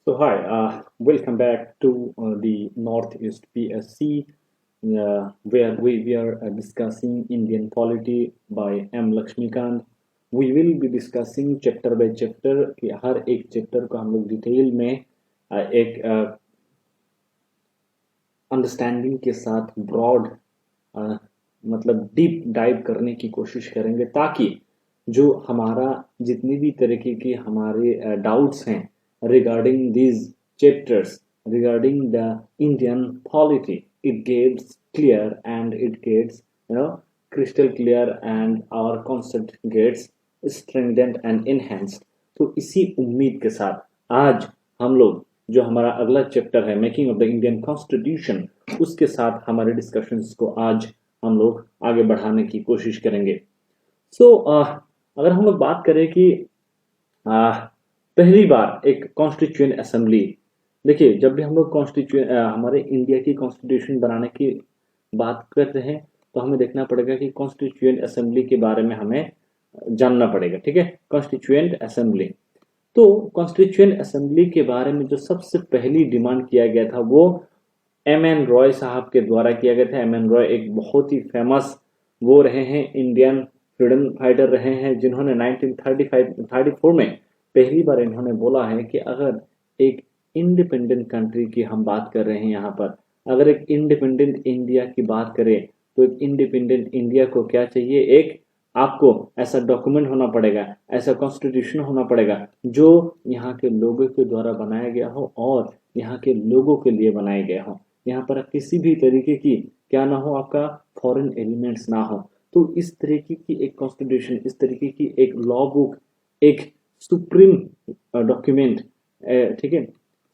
So hi, welcome back to the Northeast PSC, where we are discussing Indian polity by M. Lakshmikant. We will be discussing chapter by chapter कि हर एक chapter को हम लोग detail में एक understanding के साथ ब्रॉड मतलब डीप डाइव करने की कोशिश करेंगे ताकि जो हमारा जितनी भी तरीके की हमारे डाउट्स हैं regarding these chapters regarding the Indian polity, it gets clear and it gets crystal clear and our concept gets strengthened and enhanced. तो इसी उम्मीद के साथ आज हम लोग जो हमारा अगला चैप्टर है making of the Indian constitution, उसके साथ हमारे डिस्कशंस को आज हम लोग आगे बढ़ाने की कोशिश करेंगे. अगर हम लोग बात करें कि पहली बार एक कॉन्स्टिट्यूएंट असेंबली, देखिए जब भी हम लोग हमारे इंडिया की कॉन्स्टिट्यूशन बनाने की बात करते हैं तो हमें देखना पड़ेगा कि कॉन्स्टिट्यूएंट असेंबली के बारे में हमें जानना पड़ेगा. ठीक है, कॉन्स्टिट्यूएंट असेंबली. तो कॉन्स्टिट्यूएंट असेंबली के बारे में जो सबसे पहली डिमांड किया गया था वो एम.एन. रॉय साहब के द्वारा किया गया था. एम.एन. रॉय एक बहुत ही फेमस वो रहे हैं, इंडियन फ्रीडम फाइटर रहे हैं, जिन्होंने 1934 में पहली बार इन्होंने बोला है कि अगर एक इंडिपेंडेंट कंट्री की हम बात कर रहे हैं, यहाँ पर अगर एक इंडिपेंडेंट इंडिया की बात करें तो एक इंडिपेंडेंट इंडिया को क्या चाहिए, एक आपको ऐसा डॉक्यूमेंट होना पड़ेगा, ऐसा कॉन्स्टिट्यूशन होना पड़ेगा जो यहाँ के लोगों के द्वारा बनाया गया हो और यहाँ के लोगों के लिए बनाया गया हो. यहाँ पर किसी भी तरीके की क्या ना हो, आपका फॉरेन एलिमेंट्स ना हो. तो इस तरीके की एक कॉन्स्टिट्यूशन, इस तरीके की एक लॉ बुक, एक सुप्रीम डॉक्यूमेंट, ठीक है,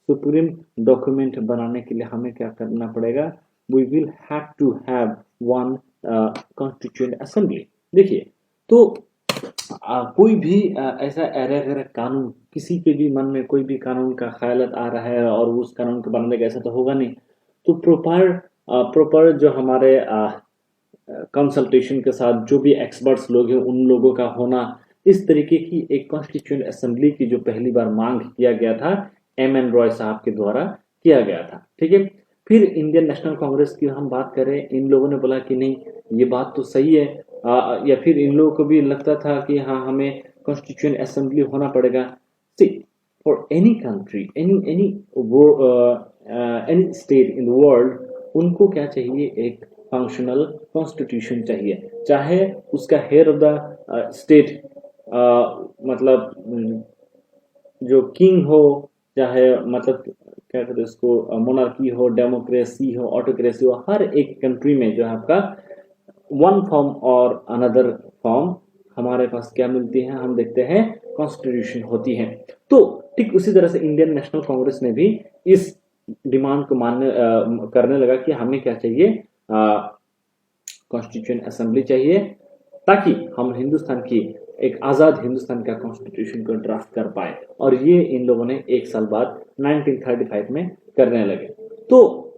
सुप्रीम डॉक्यूमेंट बनाने के लिए हमें क्या करना पड़ेगा, we will have to have one constituent assembly. देखिए तो कोई भी ऐसा अगर कानून, किसी के भी मन में कोई भी कानून का ख्याल आ रहा है और उस कानून को बनाने का ऐसा तो होगा नहीं, तो प्रॉपर जो हमारे कंसल्टेशन के साथ जो भी एक्सपर्ट्स लोग हैं उन लोगों का होना, इस तरीके की एक कॉन्स्टिट्यूएंट असेंबली की जो पहली बार मांग किया गया था एम.एन. रॉय साहब के द्वारा किया गया था. ठीक है, फिर इंडियन नेशनल कांग्रेस की हम बात करें, इन लोगों ने बोला कि नहीं ये बात तो सही है, या फिर इन लोगों को भी लगता था कि हाँ हमें कॉन्स्टिट्यूएंट असेंबली होना पड़ेगा. See for any country, any state in the world, उनको क्या चाहिए, एक फंक्शनल कॉन्स्टिट्यूशन चाहिए. चाहे उसका हेड ऑफ द स्टेट मतलब जो किंग हो, चाहे मतलब क्या कहते हैं उसको, मोनार्की हो, डेमोक्रेसी हो, ऑटोक्रेसी हो, हर एक कंट्री में जो है आपका वन फॉर्म और अनदर फॉर्म हमारे पास क्या मिलती है, हम देखते हैं कॉन्स्टिट्यूशन होती है. तो ठीक उसी तरह से इंडियन नेशनल कांग्रेस ने भी इस डिमांड को करने लगा कि हमें क्या चाहिए, कॉन्स्टिट्यूएंट असेंबली चाहिए ताकि हम हिंदुस्तान की एक आजाद हिंदुस्तान का कॉन्स्टिट्यूशन को ड्राफ्ट कर पाए. और ये इन लोगों ने एक साल बाद 1935 में करने लगे. तो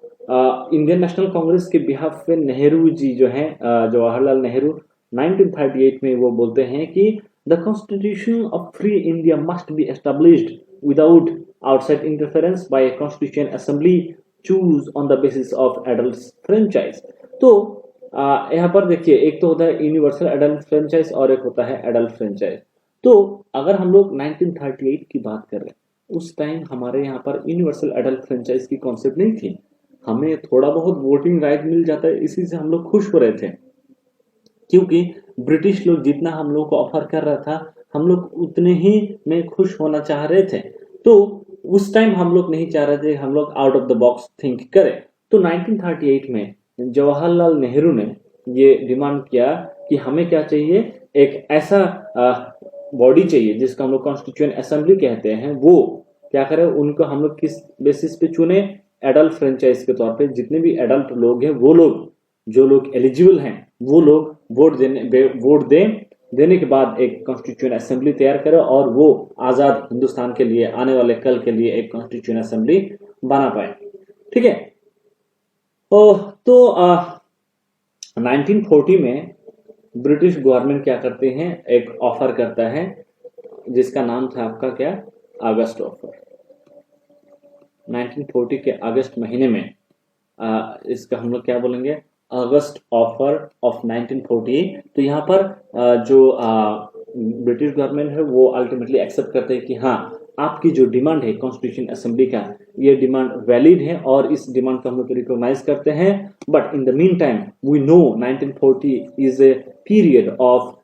इंडियन नेशनल कांग्रेस के बिहाफ पे नेहरू जी जो हैं, जवाहरलाल नेहरू, 1938 में वो बोलते हैं कि the constitution of free India must be established without outside interference by a constituent assembly choose on the basis of adult franchise. तो यहाँ पर देखिए, एक तो होता है यूनिवर्सल एडल्ट फ्रेंचाइज और एक होता है एडल्ट फ्रेंचाइज. तो अगर हम लोग 1938 की बात करें, उस टाइम हमारे यहाँ पर यूनिवर्सल एडल्ट फ्रेंचाइज की कॉन्सेप्ट नहीं थी. हमें थोड़ा बहुत वोटिंग राइट मिल जाता है, इसी से हम लोग खुश हो रहे थे, क्योंकि ब्रिटिश लोग जितना हम लोग को ऑफर कर रहा था हम लोग उतने ही में खुश होना चाह रहे थे. तो उस टाइम हम लोग नहीं चाह रहे थे हम लोग out of the box think करें. तो 1938 में जवाहरलाल नेहरू ने ये डिमांड किया कि हमें क्या चाहिए, एक ऐसा बॉडी चाहिए जिसको हम लोग कॉन्स्टिट्यूएंट असेंबली कहते हैं. वो क्या करें, उनको हम लोग किस बेसिस पे चुने, एडल्ट फ्रेंचाइज के तौर पे. जितने भी एडल्ट लोग हैं वो लोग, जो लोग एलिजिबल हैं वो लोग वोट देने के बाद एक कॉन्स्टिट्यूएंट असेंबली तैयार करें और वो आजाद हिंदुस्तान के लिए, आने वाले कल के लिए एक कॉन्स्टिट्यूएंट असेंबली बना पाए. ठीक है, तो 1940 में ब्रिटिश गवर्नमेंट क्या करते हैं, एक ऑफर करता है जिसका नाम था आपका क्या, अगस्त ऑफर. 1940 के अगस्त महीने में, इसका हम लोग क्या बोलेंगे, अगस्त ऑफर ऑफ 1940। तो यहाँ पर जो ब्रिटिश गवर्नमेंट है वो अल्टीमेटली एक्सेप्ट करते हैं कि हाँ, आपकी जो डिमांड है कॉन्स्टिट्यूशन असेंबली का, ये डिमांड वैलिड है और इस डिमांड को हम लोग रिकॉग्नाइज करते हैं। But in the mean time we know 1940 is a period of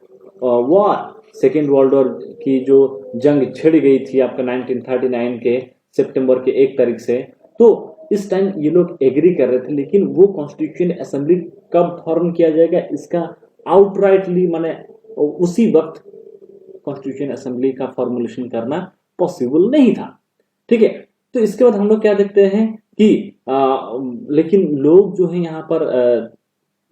war. Second world war की जो जंग छिड़ गई थी आपका 1939 के सितंबर के 1 तारीख से, तो इस टाइम ये लोग एग्री कर रहे थे, लेकिन वो कॉन्स्टिट्यूशन असेंबली कब फॉर्म किया जाएगा इसका आउटराइटली माने उसी वक्त कॉन्स्टिट्यूशन असेंबली का फॉर्मुलेशन करना पॉसिबल नहीं था। ठीक है, तो इसके बाद हम लोग क्या देखते हैं कि लेकिन लोग जो है यहाँ पर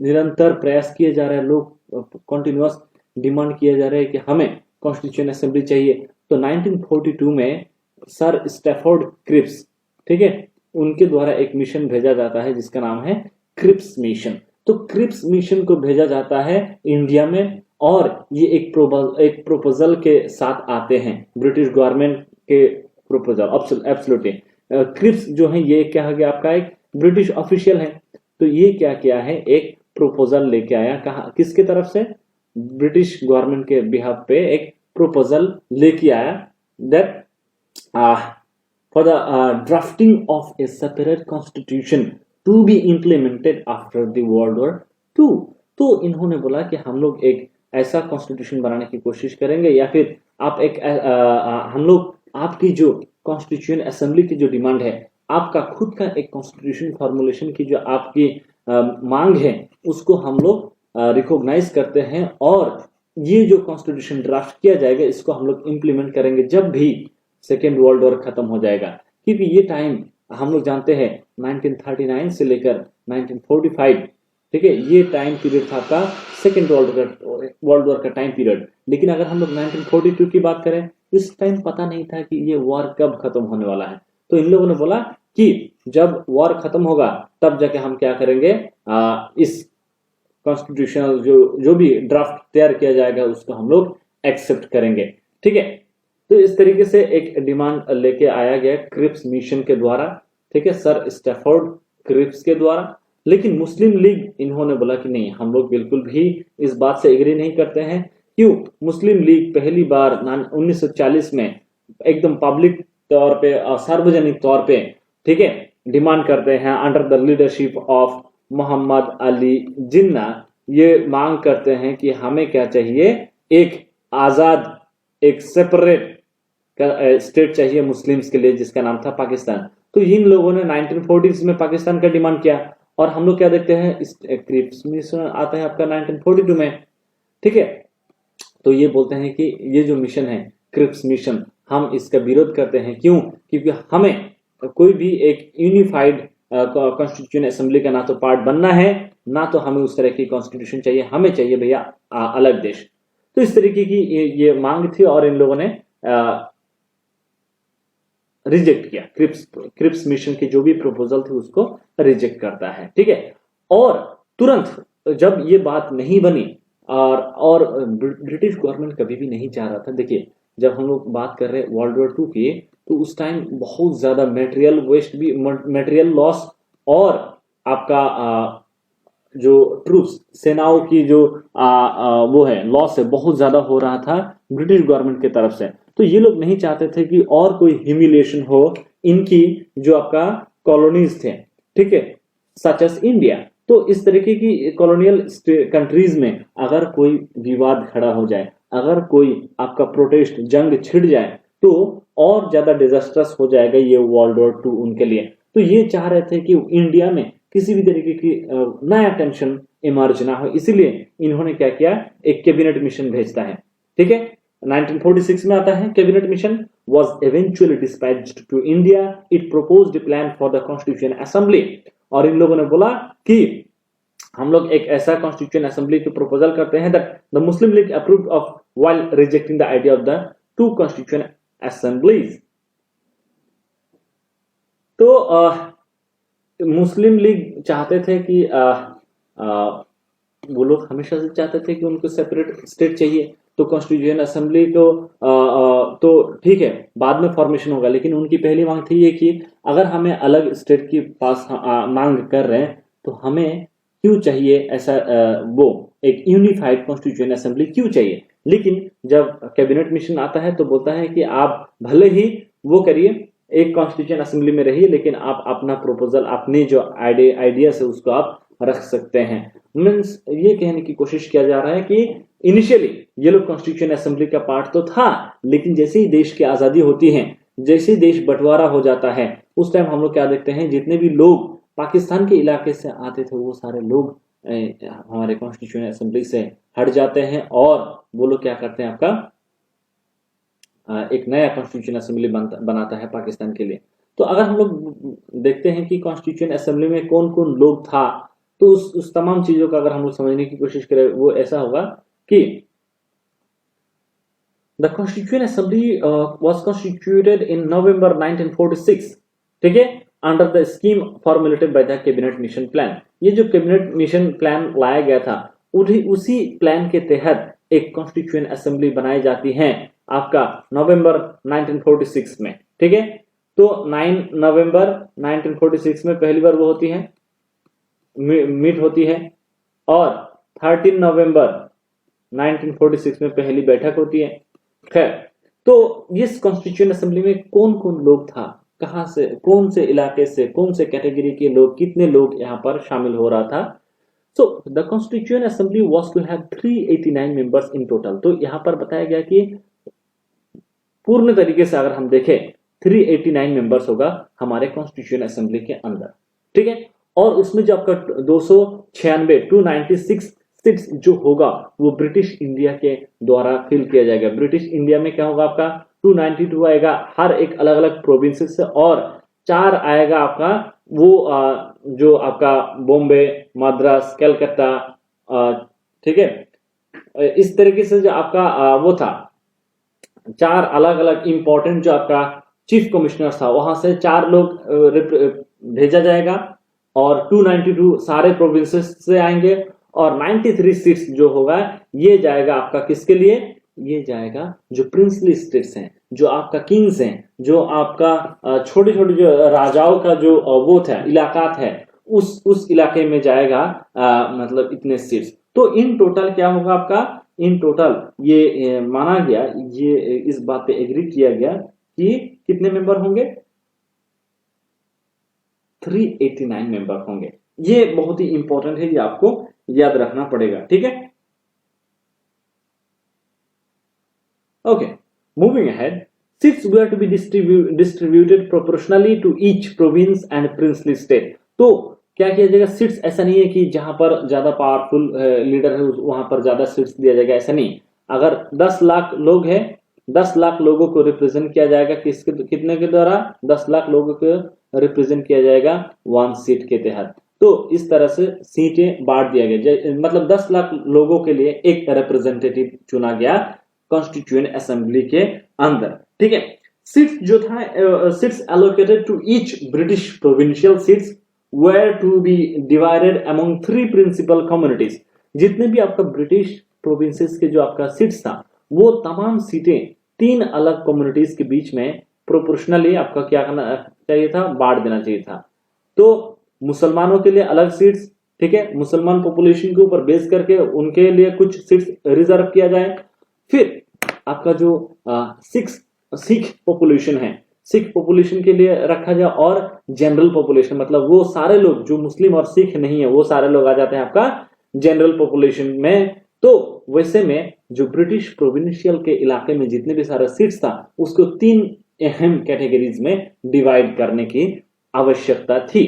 निरंतर प्रयास किए जा रहे हैं, लोग कॉन्टिन्यूअस डिमांड किया जा रहा है कि हमें कॉन्स्टिट्यूशन असेंबली चाहिए। तो 1942 में सर स्टैफोर्ड क्रिप्स, ठीक है, उनके द्वारा एक मिशन भेजा जाता है जिसका नाम है क्रिप्स मिशन। तो क्रिप्स मिशन को भेजा जाता है इंडिया में, और ये एक प्रोपोजल के साथ आते हैं, ब्रिटिश गवर्नमेंट के प्रोपोजल एब्सोल्युटली। क्रिप्स जो है ये क्या है, आपका एक ब्रिटिश ऑफिशियल है। तो ये क्या किया है, एक प्रोपोजल लेके आया, कहा किसके तरफ से, ब्रिटिश गवर्नमेंट के बिहाफ पे एक प्रोपोजल लेके आया, that for the drafting of a separate constitution to be implemented after the World War II। तो इन्होंने बोला कि हम लोग एक ऐसा कॉन्स्टिट्यूशन बनाने की कोशिश करेंगे, या फिर आप एक हम लोग आपकी जो कॉन्स्टिट्यूशन असेंबली की जो डिमांड है, आपका खुद का एक कॉन्स्टिट्यूशन फॉर्मुलेशन की जो आपकी मांग है, उसको हम लोग रिकॉग्नाइज करते हैं, और ये जो कॉन्स्टिट्यूशन ड्राफ्ट किया जाएगा इसको हम लोग इंप्लीमेंट करेंगे जब भी सेकेंड वर्ल्ड वॉर खत्म हो जाएगा। क्योंकि ये टाइम हम लोग जानते हैं 1939 से लेकर 1945, ठीक है, ये टाइम पीरियड था आपका सेकेंड वर्ल्ड वॉर का टाइम पीरियड। लेकिन अगर हम लोग 1942 की बात करें, इस टाइम पता नहीं था कि ये वॉर कब खत्म होने वाला है। तो इन लोगों ने बोला कि जब वॉर खत्म होगा तब जाके हम क्या करेंगे, इस कॉन्स्टिट्यूशनल जो भी ड्राफ्ट तैयार किया जाएगा उसको हम लोग एक्सेप्ट करेंगे। ठीक है, तो इस तरीके से एक डिमांड लेके आया गया क्रिप्स मिशन के द्वारा, ठीक है, सर स्टैफोर्ड क्रिप्स के द्वारा। लेकिन मुस्लिम लीग इन्होंने बोला कि नहीं, हम लोग बिल्कुल भी इस बात से एग्री नहीं करते हैं। क्यों? मुस्लिम लीग पहली बार 1940 में एकदम पब्लिक तौर पे, सार्वजनिक तौर पे, ठीक है, डिमांड करते हैं under the leadership of Mohammad Ali Jinnah. ये मांग करते हैं कि हमें क्या चाहिए, एक आजाद, एक सेपरेट स्टेट चाहिए मुस्लिम्स के लिए, जिसका नाम था पाकिस्तान। तो इन लोगों ने 1940s में पाकिस्तान का डिमांड किया, और हम लोग क्या देखते हैं, क्रिप्स मिशन आता है आपका 1942 में। ठीक है, तो ये बोलते हैं कि ये जो मिशन है क्रिप्स मिशन, हम इसका विरोध करते हैं। क्यों? क्योंकि हमें कोई भी एक यूनिफाइड कॉन्स्टिट्यूशन असेंबली का ना तो पार्ट बनना है, ना तो हमें उस तरह की कॉन्स्टिट्यूशन चाहिए, हमें चाहिए भैया अलग देश। तो इस तरीके की ये मांग थी, और इन लोगों ने रिजेक्ट किया। क्रिप्स मिशन की जो भी प्रपोजल थी उसको रिजेक्ट करता है। ठीक है, और तुरंत जब ये बात नहीं बनी, और ब्रिटिश गवर्नमेंट कभी भी नहीं चाह रहा था। देखिए, जब हम लोग बात कर रहे हैं वर्ल्ड वॉर 2 की, तो उस टाइम बहुत ज्यादा मटेरियल वेस्ट भी, मटेरियल लॉस, और आपका जो ट्रूप्स, सेनाओं की जो वो है लॉस है, बहुत ज्यादा हो रहा था ब्रिटिश गवर्नमेंट की तरफ से। तो ये लोग नहीं चाहते थे कि और कोई ह्यूमिलिएशन हो इनकी जो आपका कॉलोनीज थे, ठीक है, सच एज इंडिया। तो इस तरीके की कॉलोनियल कंट्रीज में अगर कोई विवाद खड़ा हो जाए, अगर कोई आपका प्रोटेस्ट, जंग छिड़ जाए, तो और ज्यादा डिजास्टर्स हो जाएगा ये वर्ल्ड वॉर 2 उनके लिए। तो ये चाह रहे थे कि इंडिया में किसी भी तरीके की नया टेंशन इमर्ज ना हो, इसीलिए इन्होंने क्या किया, एक कैबिनेट मिशन भेजता है। ठीक है, 1946 में आता है cabinet mission, was eventually dispatched to India. It proposed a plan for the Constitution Assembly। और इन लोगों ने बोला कि हम लोग एक ऐसा कॉन्स्टिट्यूशन असेंबली की प्रपोजल करते हैं that the Muslim League approved of while rejecting the idea of the two constitution assemblies। तो मुस्लिम लीग चाहते थे कि वो लोग हमेशा से चाहते थे कि उनको सेपरेट स्टेट चाहिए। तो कॉन्स्टिट्यूशन असेंबली तो ठीक है, बाद में फॉर्मेशन होगा, लेकिन उनकी पहली मांग थी ये कि अगर हमें अलग स्टेट की पास मांग कर रहे हैं तो हमें क्यों चाहिए ऐसा वो एक यूनिफाइड कॉन्स्टिट्यूशन असेंबली क्यों चाहिए। लेकिन जब कैबिनेट मिशन आता है तो बोलता है कि आप भले ही वो करिए, एक कॉन्स्टिट्यूशन असेंबली में रहिए, लेकिन आप अपना प्रपोजल, अपने जो आइडिया है उसको आप रख सकते हैं। मीन्स ये कहने की कोशिश किया जा रहा है कि इनिशियली ये लोग कॉन्स्टिट्यूशन असेंबली का पार्ट तो था, लेकिन जैसे ही देश की आजादी होती है, जैसे ही देश बंटवारा हो जाता है, उस टाइम हम लोग क्या देखते हैं, जितने भी लोग पाकिस्तान के इलाके से आते थे वो सारे लोग हमारे कॉन्स्टिट्यूशन असेंबली से हट जाते हैं और वो लोग क्या करते हैं, आपका एक नया कॉन्स्टिट्यूशन असेंबली बनाता है पाकिस्तान के लिए। तो अगर हम लोग देखते हैं कि कॉन्स्टिट्यूशन असेंबली में कौन कौन लोग था, तो उस तमाम चीजों का अगर हम लोग समझने की कोशिश करें, वो ऐसा होगा कि the constitution assembly was constituted in November 1946, ठीक है, under the scheme formulated by the cabinet mission plan. ये जो कैबिनेट मिशन प्लान लाया गया था, उसी प्लान के तहत एक कॉन्स्टिट्यूशन असेंबली बनाई जाती है आपका नवंबर 1946 में, ठीक है। तो 9 नवंबर 1946 में पहली बार वो होती है, मीट होती है, और 13 नवंबर 1946 में पहली बैठक होती है। खैर, तो इस कॉन्स्टिट्यूशन असेंबली में कौन कौन लोग था, कहां से, कौन से इलाके से, कौन से कैटेगरी के लोग, कितने लोग यहां पर शामिल हो रहा था। So the Constituent Assembly was to have 389 members in total। तो यहां पर बताया गया कि पूर्ण तरीके से अगर हम देखें 389 मेंबर्स होगा हमारे कॉन्स्टिट्यूशन असेंबली के अंदर, ठीक है। और उसमें जो आपका 296 सीट्स जो होगा वो ब्रिटिश इंडिया के द्वारा फिल किया जाएगा। ब्रिटिश इंडिया में क्या होगा, आपका 292 आएगा हर एक अलग अलग प्रोविंसेस से, और 4 आएगा आपका वो जो आपका बॉम्बे, मद्रास, कलकत्ता, ठीक है। इस तरीके से जो आपका वो था, 4 अलग अलग इंपॉर्टेंट जो आपका चीफ कमिश्नर था, वहां से 4 लोग भेजा जाएगा, और 292 सारे प्रोविंसेस से आएंगे, और 93 सीट्स जो होगा ये जाएगा आपका किसके लिए, ये जाएगा जो प्रिंसली स्टेट्स हैं, जो आपका किंग्स हैं, जो आपका छोटे छोटे जो राजाओं का जो वो था इलाकात है, उस इलाके में जाएगा मतलब इतने सीट्स। तो इन टोटल क्या होगा आपका, इन टोटल ये माना गया, ये इस बात पे एग्री किया गया कि कितने मेंबर होंगे, 389 मेंबर होंगे। ये बहुत ही इंपॉर्टेंट है, ये आपको याद रखना पड़ेगा, ठीक है। Okay, moving ahead, seats were to be distributed proportionally to each province and princely state। तो क्या किया जाएगा, सीट्स ऐसा नहीं है कि जहां पर ज्यादा पावरफुल लीडर है वहां पर ज्यादा सीट्स दिया जाएगा, ऐसा नहीं। अगर 10 लाख लोग हैं, 10 लाख लोगों को रिप्रेजेंट किया जाएगा किसके, कितने के द्वारा, 10 लाख लोगों को रिप्रेजेंट किया जाएगा 1 सीट के तहत। तो इस तरह से सीटें बांट दिया गया, मतलब 10 लाख लोगों के लिए एक रिप्रेजेंटेटिव चुना गया कॉन्स्टिट्यूएंट असेंबली के अंदर, ठीक है। सीट्स जो था, seats allocated to each British provincial seats were to be divided among 3 principal communities. जितने भी आपका ब्रिटिश प्रोविंसेस के जो आपका सीट्स था, वो तमाम सीटें 3 अलग कम्युनिटीज के बीच में प्रोपोर्शनली आपका क्या करना चाहिए था, बांट देना चाहिए था। तो मुसलमानों के लिए अलग सीट्स, ठीक है, मुसलमान पॉपुलेशन के ऊपर बेस करके उनके लिए कुछ सीट्स रिजर्व किया जाए। फिर आपका जो सिख पॉपुलेशन है, सिख पॉपुलेशन के लिए रखा जाए, और जनरल पॉपुलेशन मतलब वो सारे लोग जो मुस्लिम और सिख नहीं है वो सारे लोग आ जाते हैं आपका जनरल पॉपुलेशन में। तो वैसे में जो ब्रिटिश प्रोविंशियल के इलाके में जितने भी सारे सीट्स था उसको 3 अहम कैटेगरीज में डिवाइड करने की आवश्यकता थी।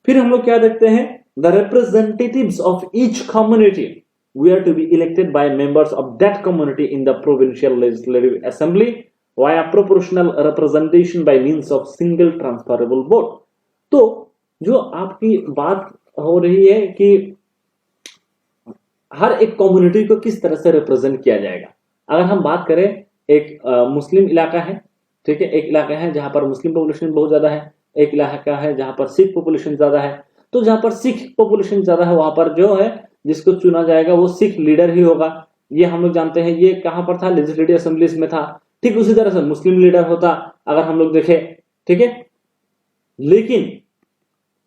फिर हम लोग क्या देखते हैं, the representatives of each community were to be elected by members of that community in the provincial legislative assembly via proportional representation by means of single transferable vote। तो जो आपकी बात हो रही है कि हर एक कम्युनिटी को किस तरह से रिप्रेजेंट किया जाएगा। अगर हम बात करें, एक मुस्लिम इलाका है, ठीक है, एक इलाका है जहां पर मुस्लिम पॉपुलेशन बहुत ज्यादा है, एक इलाका है जहां पर सिख पॉपुलेशन ज्यादा है। तो जहां पर सिख पॉपुलेशन ज्यादा है वहां पर जो है जिसको चुना जाएगा वो सिख लीडर ही होगा, ये हम लोग जानते हैं, ये कहां पर था, लेजिस्लेटिव असेंबलीज में था। ठीक उसी तरह से मुस्लिम लीडर होता अगर हम लोग देखें, ठीक है। लेकिन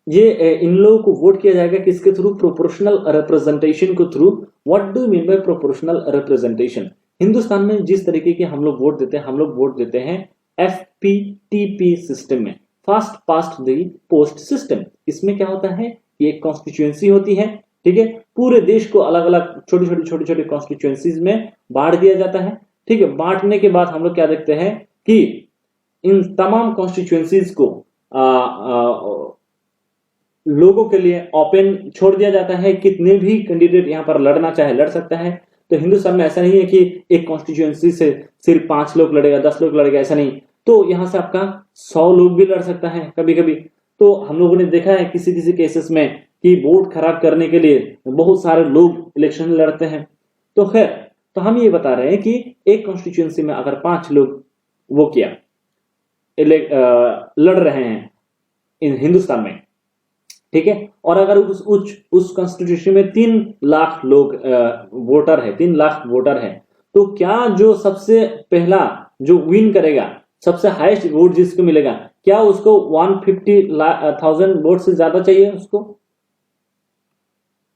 ये इन लोगों को वोट किया जाएगा किसके थ्रू, प्रोपोर्शनल रिप्रेजेंटेशन के through. What do mean by proportional representation? Hindustan में जिस तरीके के हम लोग वोट देते हैं, हम लोग वोट देते हैं FPTP सिस्टम में, fast past the post system. इसमें क्या होता है, ये एक कॉन्स्टिट्यूएंसी होती है, ठीक है। पूरे देश को अलग अलग छोटी छोटी कॉन्स्टिट्यूएंसीज में बांट दिया जाता है, ठीक है। बांटने के बाद हम लोग क्या देखते हैं कि इन तमाम कॉन्स्टिट्यूएंसीज को लोगों के लिए ओपन छोड़ दिया जाता है। कितने भी कैंडिडेट यहाँ पर लड़ना चाहे लड़ सकता है। तो हिंदुस्तान में ऐसा नहीं है कि एक कॉन्स्टिट्यूएंसी से सिर्फ 5 लोग लड़ेगा, 10 लोग लड़ेगा, ऐसा नहीं। तो यहाँ से आपका 100 लोग भी लड़ सकता है कभी कभी। तो हम लोगों ने देखा है किसी किसी केसेस में कि वोट खराब करने के लिए बहुत सारे लोग इलेक्शन लड़ते हैं। तो खैर, तो हम ये बता रहे हैं कि एक कॉन्स्टिट्यूएंसी में अगर 5 लोग वो किया लड़ रहे हैं इन हिंदुस्तान में, ठीक है, और अगर उस कॉन्स्टिट्यूशन में 3 लाख लोग वोटर है, 3 लाख वोटर है, तो क्या जो सबसे पहला जो विन करेगा, सबसे हाईएस्ट वोट जिसको मिलेगा, क्या उसको 150,000 वोट से ज्यादा चाहिए उसको?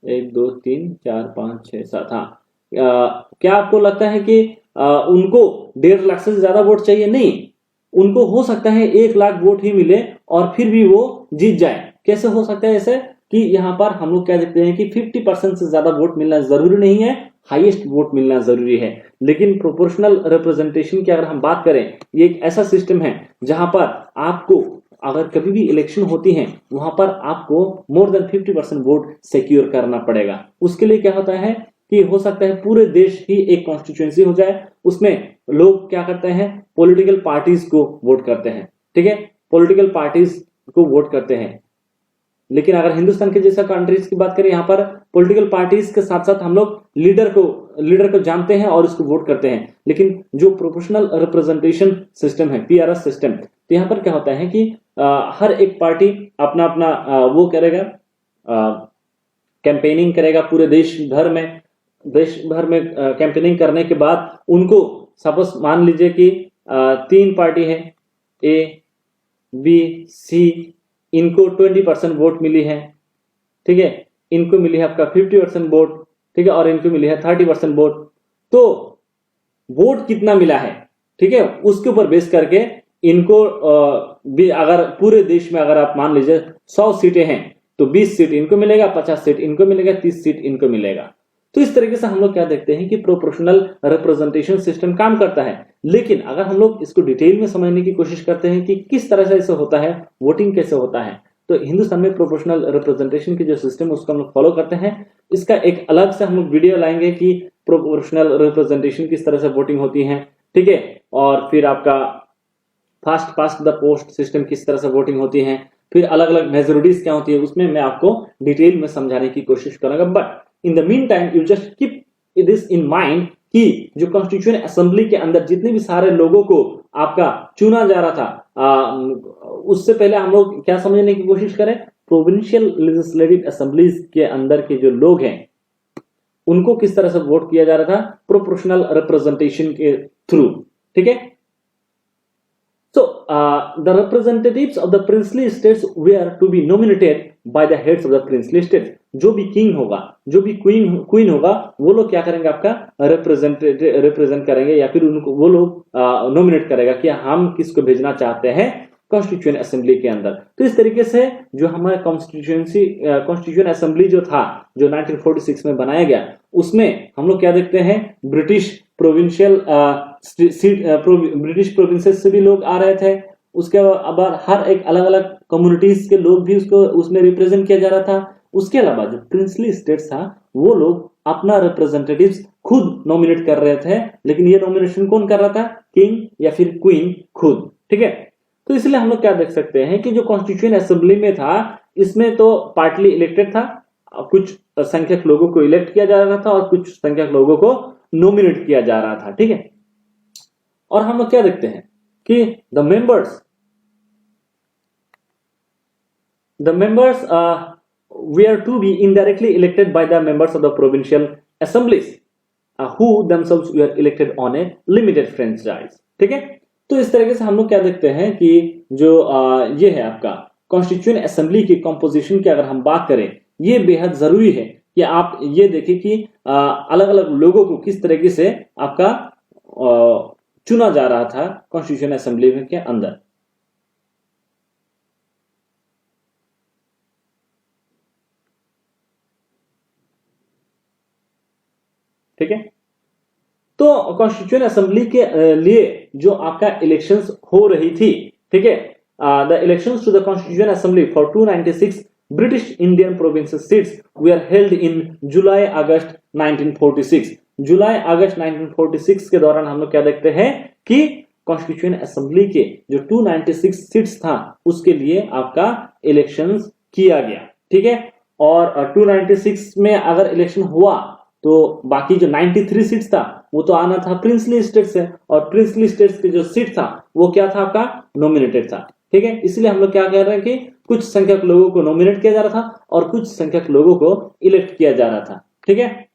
1 2 3 4 5 6 7, हाँ। क्या आपको लगता है कि उनको 1.5 लाख से ज्यादा वोट चाहिए? नहीं, उनको हो सकता है 1 लाख वोट ही मिले और फिर भी वो जीत जाए। कैसे हो सकता है ऐसे? कि यहाँ पर हम लोग क्या देखते हैं कि 50% से ज्यादा वोट मिलना जरूरी नहीं है, हाईएस्ट वोट मिलना जरूरी है। लेकिन प्रोपोर्शनल रिप्रेजेंटेशन की अगर हम बात करें, ये एक ऐसा सिस्टम है जहां पर आपको अगर कभी भी इलेक्शन होती है, वहां पर आपको मोर देन 50% वोट सिक्योर करना पड़ेगा। उसके लिए क्या होता है कि हो सकता है पूरे देश ही एक कॉन्स्टिट्यूएंसी हो जाए, उसमें लोग क्या करते हैं, पॉलिटिकल पार्टीज को वोट करते हैं, ठीक है, पॉलिटिकल पार्टीज को वोट करते हैं। लेकिन अगर हिंदुस्तान के जैसा कंट्रीज की बात करें, यहाँ पर पॉलिटिकल पार्टीज के साथ साथ हम लोग लीडर को जानते हैं और उसको वोट करते हैं। लेकिन जो प्रोपोर्शनल रिप्रेजेंटेशन सिस्टम है, PRS सिस्टम, तो यहाँ पर क्या होता है कि हर एक पार्टी अपना अपना वो करेगा, कैंपेनिंग करेगा पूरे देश भर में कैंपेनिंग करने के बाद उनको, सपोज मान लीजिए कि 3 पार्टी है, A B C, इनको 20% वोट मिली है, ठीक है, इनको मिली है आपका 50% वोट, ठीक है, और इनको मिली है 30% वोट। तो वोट कितना मिला है, ठीक है, उसके ऊपर बेस करके इनको भी, अगर पूरे देश में अगर आप मान लीजिए 100 सीटें हैं, तो 20 सीट इनको मिलेगा, 50 सीट इनको मिलेगा, 30 सीट इनको मिलेगा। तो इस तरीके से हम लोग क्या देखते हैं कि प्रोपोर्शनल रिप्रेजेंटेशन सिस्टम काम करता है। लेकिन अगर हम लोग इसको डिटेल में समझने की कोशिश करते हैं कि किस तरह से इसे होता है, वोटिंग कैसे होता है, तो हिंदुस्तान में प्रोपोर्शनल रिप्रेजेंटेशन की जो सिस्टम है उसको हम लोग फॉलो करते हैं। इसका एक अलग से हम लोग वीडियो लाएंगे कि प्रोपोर्शनल रिप्रेजेंटेशन किस तरह से वोटिंग होती है, ठीक है, और फिर आपका fast past the post system किस तरह से वोटिंग होती है, फिर अलग अलग मेजोरिटीज क्या होती है, उसमें मैं आपको डिटेल में समझाने की कोशिश करूंगा। But in the mean time you just keep this in mind कि जो कॉन्स्टिट्यूएंट असेंबली के अंदर जितने भी सारे लोगों को आपका चुना जा रहा था, उससे पहले हम लोग क्या समझने की कोशिश करें, प्रोविंशियल लेजिस्लेटिव असेंबलीज के अंदर के जो लोग हैं उनको किस तरह से वोट किया जा रहा था, प्रोपोर्शनल रिप्रेजेंटेशन के थ्रू, ठीक है। So, the representatives of the princely states were to be nominated by the heads of the princely states. जो भी किंग होगा, जो भी क्वीन होगा, वो लोग क्या करेंगे, आपका रिप्रेजेंट करेंगे, या फिर उनको वो लोग नॉमिनेट करेगा कि हम किसको भेजना चाहते हैं कॉन्स्टिट्यूएंट असेंबली के अंदर। तो इस तरीके से जो हमारा कॉन्स्टिट्यूएंट असेंबली जो था, जो 1946 में बनाया गया, उसमें हम लोग क्या देखते हैं, ब्रिटिश प्रोविंशियल ब्रिटिश प्रोविंसेस से भी लोग आ रहे थे। उसके बाद हर एक अलग अलग कम्युनिटीज के लोग भी उसमें रिप्रेजेंट किया जा रहा था। उसके अलावा जो प्रिंसली स्टेट्स था, वो लोग अपना रिप्रेजेंटेटिव्स खुद नॉमिनेट कर रहे थे। लेकिन ये नॉमिनेशन कौन कर रहा था, किंग या फिर क्वीन खुद, ठीक है। तो इसलिए हम लोग क्या देख सकते हैं कि जो कॉन्स्टिट्यूएंट असेंबली में था, इसमें तो पार्टली इलेक्टेड था, कुछ संख्यक लोगों को इलेक्ट किया जा रहा था और कुछ संख्यक लोगों को नॉमिनेट किया जा रहा था, ठीक है। और हम लोग क्या देखते हैं कि the members were to be indirectly elected by the members of the provincial assemblies, who themselves were elected on a limited franchise। ठीक है, तो इस तरीके से हम लोग क्या देखते हैं कि जो ये है आपका कॉन्स्टिट्यूएंट असेंबली की कंपोजिशन की अगर हम बात करें, ये बेहद जरूरी है कि आप ये देखें कि अलग अलग लोगों को किस तरीके से आपका चुना जा रहा था कॉन्स्टिट्यूएंट असेंबली के अंदर। ठीक है, तो कॉन्स्टिट्यूएंट असेंबली के लिए जो आपका इलेक्शंस हो रही थी, ठीक है, the elections to the constituent assembly for 296 British Indian provinces seats were held in July अगस्त 1946। जुलाई अगस्त 1946 के दौरान हम लोग क्या देखते हैं कि कॉन्स्टिट्यूएंट असेंबली के जो 296 सीट्स था उसके लिए आपका इलेक्शंस किया गया। ठीक है, और 296 में अगर इलेक्शन हुआ तो बाकी जो 93 सीट्स था वो तो आना था प्रिंसली स्टेट से, और प्रिंसली स्टेट्स के जो सीट था वो क्या था आपका नॉमिनेटेड था। ठीक है, इसलिए हम लोग क्या कह रहे हैं कि कुछ संख्यक लोगों को नॉमिनेट किया जा रहा था और कुछ संख्यक लोगों को इलेक्ट किया जा रहा था। ठीक है,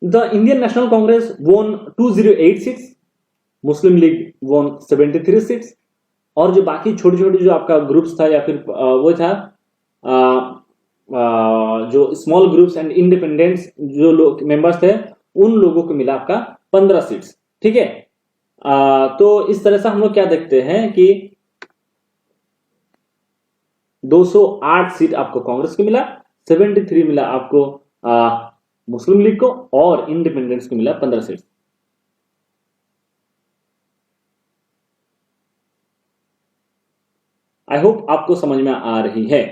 The Indian National Congress won 208 seats, Muslim league won 73 seats, और जो बाकी छोटे छोटे जो आपका ग्रुप्स था या फिर वो था जो स्मॉल ग्रुप्स एंड इंडिपेंडेंट्स जो लोग मेंबर्स थे उन लोगों को मिला आपका 15 सीट्स। ठीक है, तो इस तरह से हम लोग क्या देखते हैं कि 208 सीट आपको कांग्रेस को मिला, 73 मिला आपको मुस्लिम लीग को, और इंडिपेंडेंस को मिला 15 सीट। आई होप आपको समझ में आ रही है।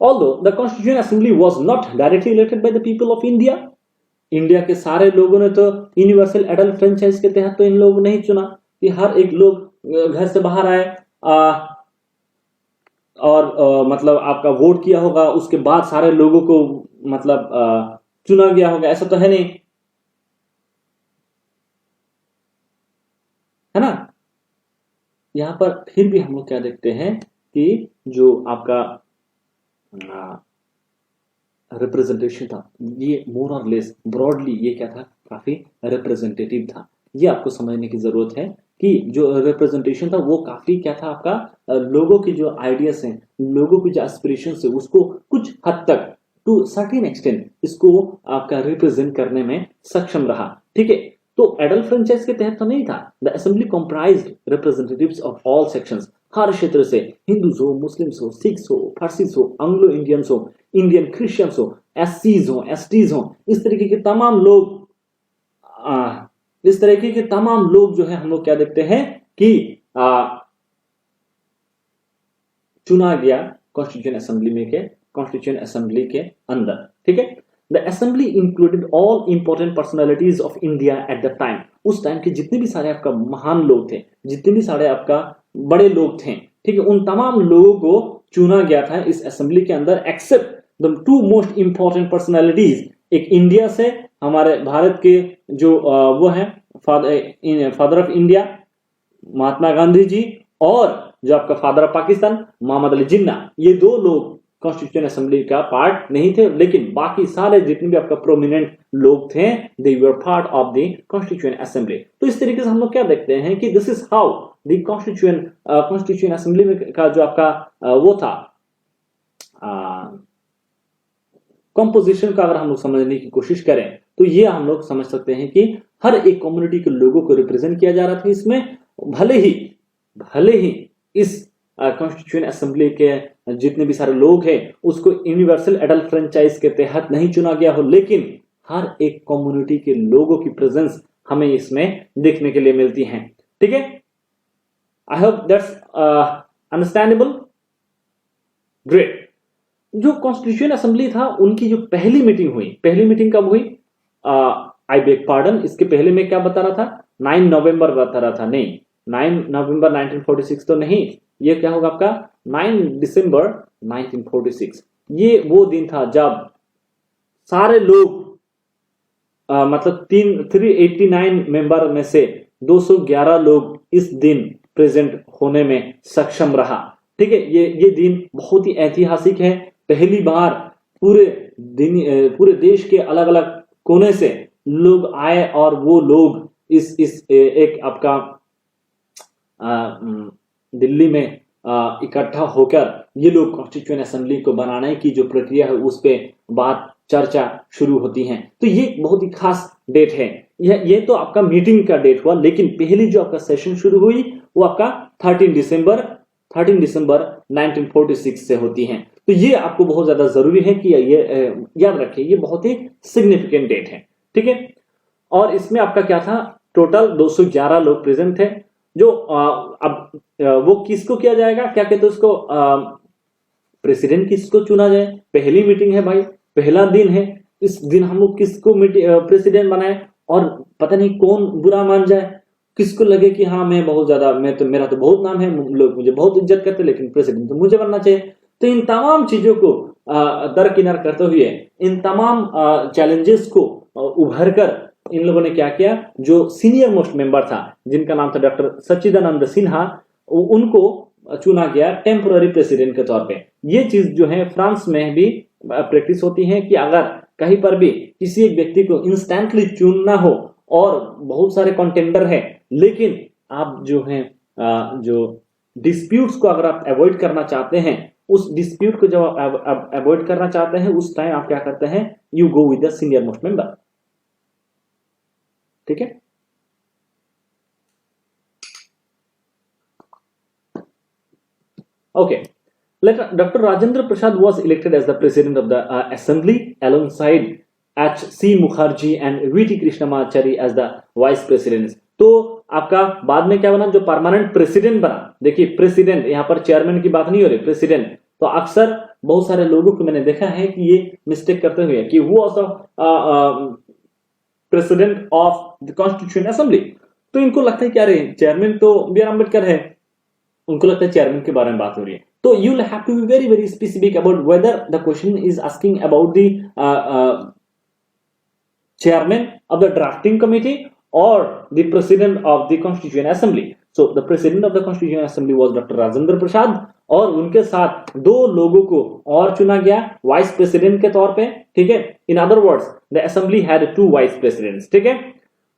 Although the Constituent Assembly was not directly elected by the people of India, India के सारे लोगों ने तो यूनिवर्सल एडल्ट फ्रेंचाइज के तहत तो इन लोगों ने ही चुना कि हर एक लोग घर से बाहर आए और मतलब आपका वोट किया होगा, उसके बाद सारे लोगों को मतलब चुना गया होगा, ऐसा तो है नहीं, है ना। यहां पर फिर भी हम लोग क्या देखते हैं कि जो आपका रिप्रेजेंटेशन था ये मोर और लेस ब्रॉडली ये क्या था, काफी रिप्रेजेंटेटिव था। ये आपको समझने की जरूरत है कि जो रिप्रेजेंटेशन था वो काफी क्या था आपका लोगों की जो आइडियाज हैं, लोगों की जो एस्पिरेशन है उसको कुछ हद तक टू सर्टेन एक्सटेंट इसको आपका रिप्रेजेंट करने में सक्षम रहा। ठीक है, तो एडल्ट फ्रेंचाइज के तहत तो नहीं था। The assembly comprised representatives of all sections, हर क्षेत्र से, हिंदूज हो, मुस्लिम्स हो, सिख्स हो, फारसीज हो, एंग्लो इंडियंस हो, इंडियन क्रिश्चियंस हो, एससीज हो, एसटीज हो, इस तरीके के तमाम लोग जो है हम लोग क्या देखते हैं कि चुना गया कॉन्स्टिट्यूएंट असेंबली के अंदर। ठीक है, the assembly included all important personalities of India at the time. उस टाइम के जितने भी सारे आपका महान लोग थे, जितने भी सारे आपका बड़े लोग थे, ठीक है, उन तमाम लोगों को चुना गया था इस असेंबली के अंदर, except the two most important personalities. एक इंडिया से हमारे भारत के जो वो हैं father of India Mahatma Gandhi ji, और जो आपका फादर ऑफ पाकिस्तान मोहम्मद अली जिन्ना, ये दो लोग कॉन्स्टिट्यूएंट असेंबली का पार्ट नहीं थे, लेकिन बाकी सारे जितने भी आपका प्रोमिनेंट लोग थे they were part of the constituent assembly. तो इस तरीके से हम लोग क्या देखते हैं कि this is how the constituent assembly का जो आपका वो था कंपोजिशन का अगर हम लोग समझने की कोशिश करें तो ये हम लोग समझ सकते हैं कि हर एक कम्युनिटी के लोगों को रिप्रेजेंट किया जा रहा था इसमें, भले ही इस कॉन्स्टिट्यूएंट असेंबली के जितने भी सारे लोग हैं उसको यूनिवर्सल एडल्ट फ्रेंचाइज के तहत नहीं चुना गया हो, लेकिन हर एक कम्युनिटी के लोगों की प्रेजेंस हमें इसमें देखने के लिए मिलती है। ठीक है, I hope that's understandable, great. जो कॉन्स्टिट्यूएंट असेंबली था उनकी जो पहली मीटिंग कब हुई? आई बेग पार्डन, इसके पहले मैं क्या बता रहा था, 9 नवंबर बता रहा था, नहीं 9 नवंबर 1946 तो नहीं, ये क्या होगा आपका 9 दिसंबर 1946। ये वो दिन था जब सारे लोग मतलब 389 मेंबर में से 211 लोग इस दिन प्रेजेंट होने में सक्षम रहा। ठीक है, ये दिन बहुत ही ऐतिहासिक है। पहली बार पूरे देश के अलग अलग कोने से लोग आए और वो लोग इस एक आपका दिल्ली में इकट्ठा होकर ये लोग कॉन्स्टिट्यूएंट असेंबली को बनाने की जो प्रक्रिया है उस पे बात चर्चा शुरू होती है। तो ये बहुत ही खास डेट है। ये तो आपका मीटिंग का डेट हुआ, लेकिन पहली जो आपका सेशन शुरू हुई वो आपका 13 दिसंबर 1946 से होती है। तो ये आपको बहुत ज्यादा जरूरी है कि ये याद रखें, ये बहुत ही सिग्निफिकेंट डेट है। ठीक है, और इसमें आपका क्या था, टोटल 211 लोग प्रेजेंट थे। जो अब वो किसको किया जाएगा, क्या कहते हैं उसको, प्रेसिडेंट किसको चुना जाए। पहली मीटिंग है भाई, पहला दिन है, इस दिन हम लोग किसको प्रेसिडेंट बनाए, और पता नहीं कौन बुरा मान जाए, किसको लगे कि हाँ मैं बहुत ज्यादा, मेरा तो बहुत नाम है, लोग मुझे बहुत इज्जत करते, लेकिन प्रेसिडेंट तो मुझे बनना चाहिए। तो इन तमाम चीजों को दरकिनार करते हुए, इन तमाम चैलेंजेस को उभर कर इन लोगों ने क्या किया, जो सीनियर मोस्ट मेंबर था जिनका नाम था डॉक्टर सच्चिदानंद सिन्हा, उनको चुना गया टेम्पोररी प्रेसिडेंट के तौर पे। ये चीज जो है फ्रांस में भी प्रैक्टिस होती है कि अगर कहीं पर भी किसी एक व्यक्ति को इंस्टेंटली चुनना हो और बहुत सारे कंटेंडर है, लेकिन आप जो है जो डिस्प्यूट्स को अगर आप अवॉइड करना चाहते हैं, उस डिस्प्यूट को जब आप अवॉइड करना चाहते हैं, उस टाइम आप क्या करते हैं, you go with the senior most member. ठीक है, okay, Dr. Rajendra Prasad was elected as the president of the assembly alongside H.C. Mukherjee and V.T. Krishnamachari as the vice presidents। तो आपका बाद में क्या बना, जो परमानेंट प्रेसिडेंट बना, देखिए प्रेसिडेंट, यहाँ पर चेयरमैन की बात नहीं हो रही, प्रेसिडेंट। तो अक्सर बहुत सारे लोगों को मैंने देखा है कि ये मिस्टेक करते हुए कि वो also president of the constitution assembly. तो इनको लगता है क्या रे, चेयरमैन तो बी आर अम्बेडकर है, उनको लगता है चेयरमैन के बारे में बात हो रही है। तो you will have to be very very specific about whether the question is asking about the chairman of the drafting committee or the president of the constituent assembly। so the president of the constituent assembly was Dr. Rajendra Prasad, और उनके साथ दो लोगों को और चुना गया vice president के तौर पे। ठीक है, in other words the assembly had 2 vice presidents. ठीक है,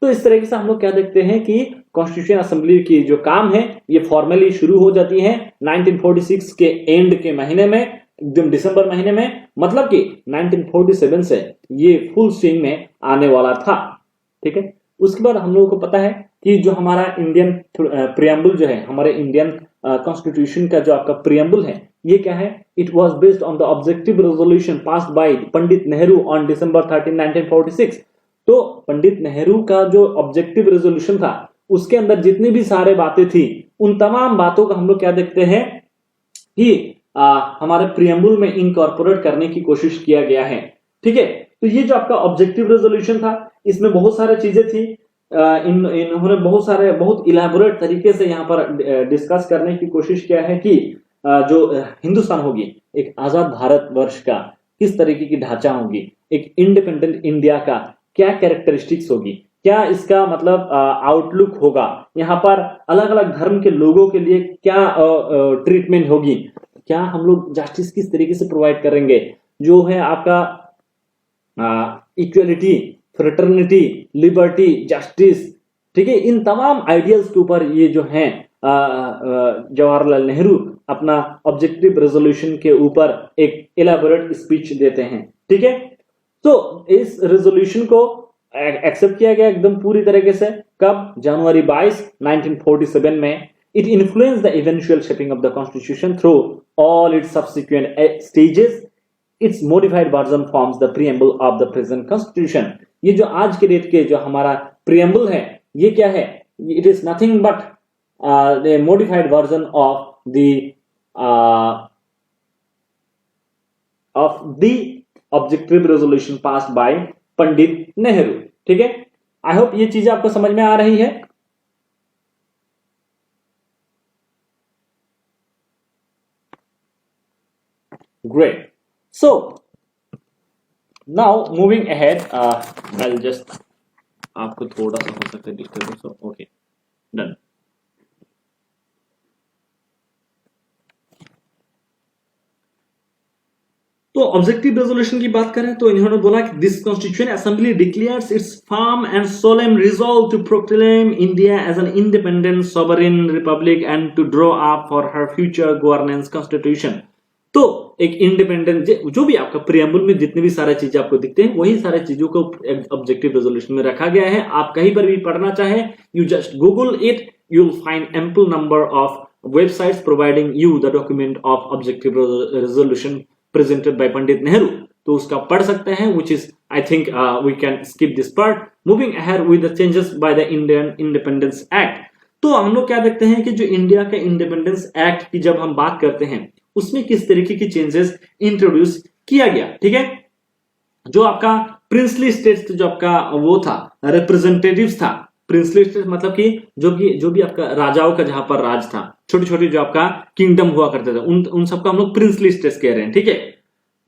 तो इस तरीके से हम लोग क्या देखते हैं कि कॉन्स्टिट्यूशन असेंबली की जो काम है ये फॉर्मली शुरू हो जाती है 1946 के एंड के महीने में, एकदम दिसंबर महीने में, मतलब कि 1947 से ये फुल स्विंग में आने वाला था। ठीक है, उसके बाद हम लोगों को पता है कि जो हमारा इंडियन प्रियम्बल जो है, हमारे इंडियन कॉन्स्टिट्यूशन का जो आपका प्रियम्बल है, ये क्या है, it was based on the objective resolution passed by Pandit Nehru on December 13, 1946। तो पंडित नेहरू का जो ऑब्जेक्टिव रेजोल्यूशन था, उसके अंदर जितनी भी सारे बातें थी, उन तमाम बातों को हम लोग क्या देखते हैं कि हमारे प्रियम्बल में इनकॉर्पोरेट करने की कोशिश किया गया है। ठीक है, तो ये जो आपका ऑब्जेक्टिव रेजोल्यूशन था, इसमें बहुत सारी चीजें थी, इन्होंने बहुत इलैबोरेट तरीके से यहाँ पर डिस्कस करने की कोशिश किया है कि जो हिंदुस्तान होगी, एक आजाद भारत वर्ष का किस तरीके की ढांचा होगी, एक इंडिपेंडेंट इंडिया का क्या कैरेक्टरिस्टिक्स होगी, क्या इसका मतलब आउटलुक होगा, यहाँ पर अलग अलग धर्म के लोगों के लिए क्या ट्रीटमेंट होगी, क्या हम लोग जस्टिस किस तरीके से प्रोवाइड करेंगे, जो है आपका इक्वलिटी, फ्रेटर्निटी, लिबर्टी, जस्टिस। ठीक है, इन तमाम आइडियल्स के ऊपर ये जो है जवाहरलाल नेहरू अपना ऑब्जेक्टिव रेजोल्यूशन के ऊपर एक इलैबोरेट स्पीच देते हैं। ठीक है, तो इस रेजोल्यूशन को एक्सेप्ट किया गया एकदम पूरी तरीके से, कब, जनवरी 22, 1947 में। It influenced the eventual shaping of the constitution through all its subsequent stages. Its modified version forms the preamble of the present constitution। ये जो आज के डेट के जो हमारा preamble है, ये क्या है, it is nothing but the modified version of the objective resolution passed by Pandit Nehru. ठीक है, आई होप ये चीजें आपको समझ में आ रही है। Great, so now moving ahead, I just आपको थोड़ा सा हो सकता है डिस्टर्बेंस, ओके डन। तो ऑब्जेक्टिव रेजोल्यूशन की बात करें तो इन्होंने बोला कि this constituent assembly declares its firm and solemn resolve to proclaim India as an independent sovereign republic and to draw up for her future governance constitution. तो एक इंडिपेंडेंट, जो भी आपका प्रियम्बल में जितने भी सारे चीजें आपको दिखते हैं वही सारे चीजों को ऑब्जेक्टिव रेजोल्यूशन में रखा गया है। आप कहीं पर भी पढ़ना चाहे, you just Google it, you will find ample number of websites providing you the document of objective resolution presented by Pandit Nehru, तो उसका पढ़ सकते हैं, which is I think we can skip this part. Moving ahead with the changes by the Indian Independence Act. तो हम लोग क्या देखते हैं कि जो इंडिया के इंडिपेंडेंस एक्ट की जब हम बात करते हैं उसमें किस तरीके की चेंजेस इंट्रोड्यूस किया गया। ठीक है, जो आपका प्रिंसली स्टेट्स, जो आपका वो था रिप्रेजेंटेटिव्स था, प्रिंसली स्टेट मतलब कि जो भी आपका राजाओं का जहां पर राज था, छोटे छोटे जो आपका किंगडम हुआ करते थे, उन सबका हम लोग प्रिंसली स्टेट्स कह रहे हैं। ठीक है,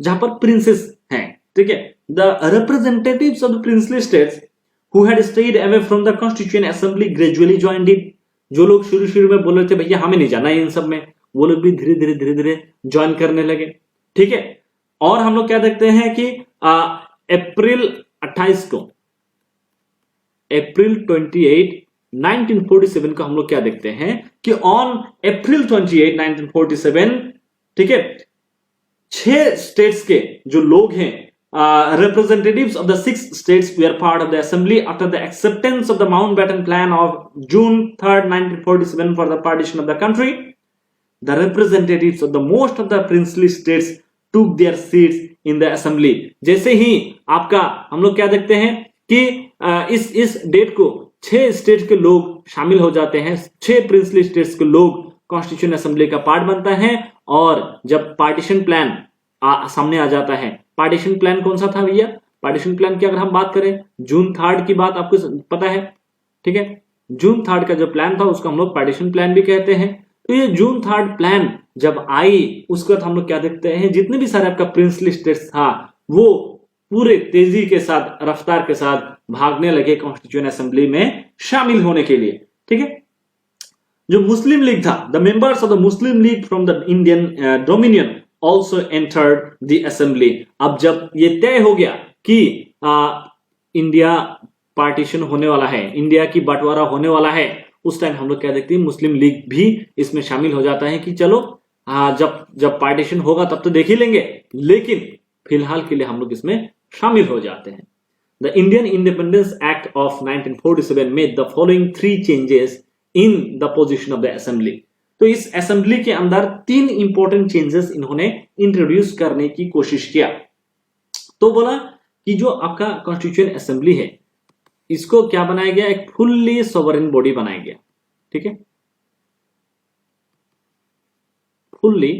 जहां पर प्रिंसेस हैं। ठीक है, the representatives of the princely states who had stayed away from the constituent assembly gradually joined it. जो लोग शुरू में बोल रहे थे भैया हमें नहीं जाना है इन सब में, वो लोग भी धीरे धीरे ज्वाइन करने लगे। ठीक है, और हम लोग क्या देखते हैं कि अप्रैल 28 को, अप्रैल 28 1947 को हम लोग क्या देखते हैं कि ऑन अप्रैल 28 1947, ठीक है, 6 स्टेट्स के जो लोग हैं, representatives of the 6 states were part of the assembly after the acceptance of the Mountbatten Plan of June 3rd 1947 for the partition of the country. The representatives of the most of the princely states took their seats in the assembly. जैसे ही आपका हम लोग क्या देखते हैं कि इस date को 6 स्टेट के लोग शामिल हो जाते हैं, 6 प्रिंसली स्टेट्स के लोग कॉन्स्टिट्यूशन असेंबली का पार्ट बनता है। और जब पार्टीशन प्लान सामने आ जाता है, पार्टीशन प्लान कौन सा था भैया? पार्टीशन प्लान की अगर हम बात करें, जून 3 की बात आपको पता है। ठीक है, जून 3 का जो प्लान था उसको हम लोग पार्टीशन प्लान भी कहते हैं। तो ये जून 3 प्लान जब आई, उसके बाद हम लोग क्या देखते हैं, जितने भी सारे आपका प्रिंसली स्टेट्स था वो पूरे तेजी के साथ, रफ्तार के साथ भागने लगे कॉन्स्टिट्यूएंट असेंबली में शामिल होने के लिए। ठीक है, जो मुस्लिम लीग था, the members of the Muslim league from the Indian dominion also entered the assembly. अब जब ये तय हो गया कि इंडिया पार्टीशन होने वाला है, इंडिया की बंटवारा होने वाला है, उस टाइम हम लोग क्या देखते हैं, मुस्लिम लीग भी इसमें शामिल हो जाता है कि चलो जब पार्टीशन होगा तब तो देख ही लेंगे, लेकिन फिलहाल के लिए हम लोग इसमें शामिल हो जाते हैं। The Indian independence act of 1947 made the following 3 changes in the position of the assembly. तो इस असेंबली के अंदर 3 इंपॉर्टेंट चेंजेस इन्होंने इंट्रोड्यूस करने की कोशिश किया। तो बोला कि जो आपका कॉन्स्टिट्यूएंट असेंबली है, इसको क्या बनाया गया, एक फुल्ली सॉवरेन बॉडी बनाया गया। ठीक है, फुल्ली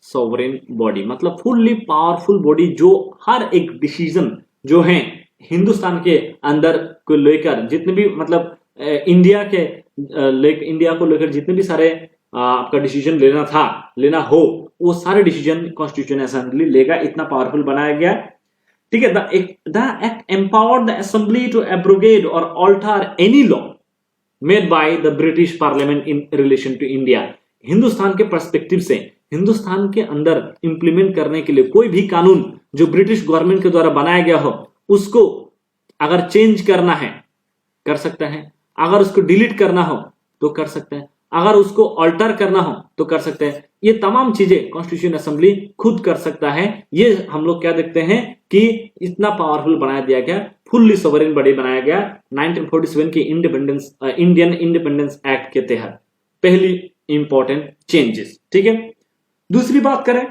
सॉवरेन बॉडी मतलब फुल्ली पावरफुल बॉडी, जो हर एक डिसीजन जो है हिंदुस्तान के अंदर को लेकर, जितने भी मतलब इंडिया को लेकर जितने भी सारे आपका डिसीजन लेना हो, वो सारे डिसीजन कॉन्स्टिट्यूशन असेंबली लेगा, इतना पावरफुल बनाया गया। ठीक है, the act empowered the assembly to abrogate or alter any law made by the British parliament in relation to India. Hindustan के पर्सपेक्टिव से, हिंदुस्तान के अंदर इंप्लीमेंट करने के लिए कोई भी कानून जो ब्रिटिश गवर्नमेंट के द्वारा बनाया गया हो, उसको अगर चेंज करना है कर सकता है, अगर उसको डिलीट करना हो तो कर सकते हैं, अगर उसको अल्टर करना हो तो कर सकते हैं। ये तमाम चीजें कॉन्स्टिट्यूशन असेंबली खुद कर सकता है। ये हम लोग क्या देखते हैं कि इतना पावरफुल बना दिया गया, फुल्ली सॉवरेन बॉडी बनाया गया 1947 की इंडियन इंडिपेंडेंस एक्ट के तहत। पहली इंपॉर्टेंट चेंजेस। ठीक है, दूसरी बात करें,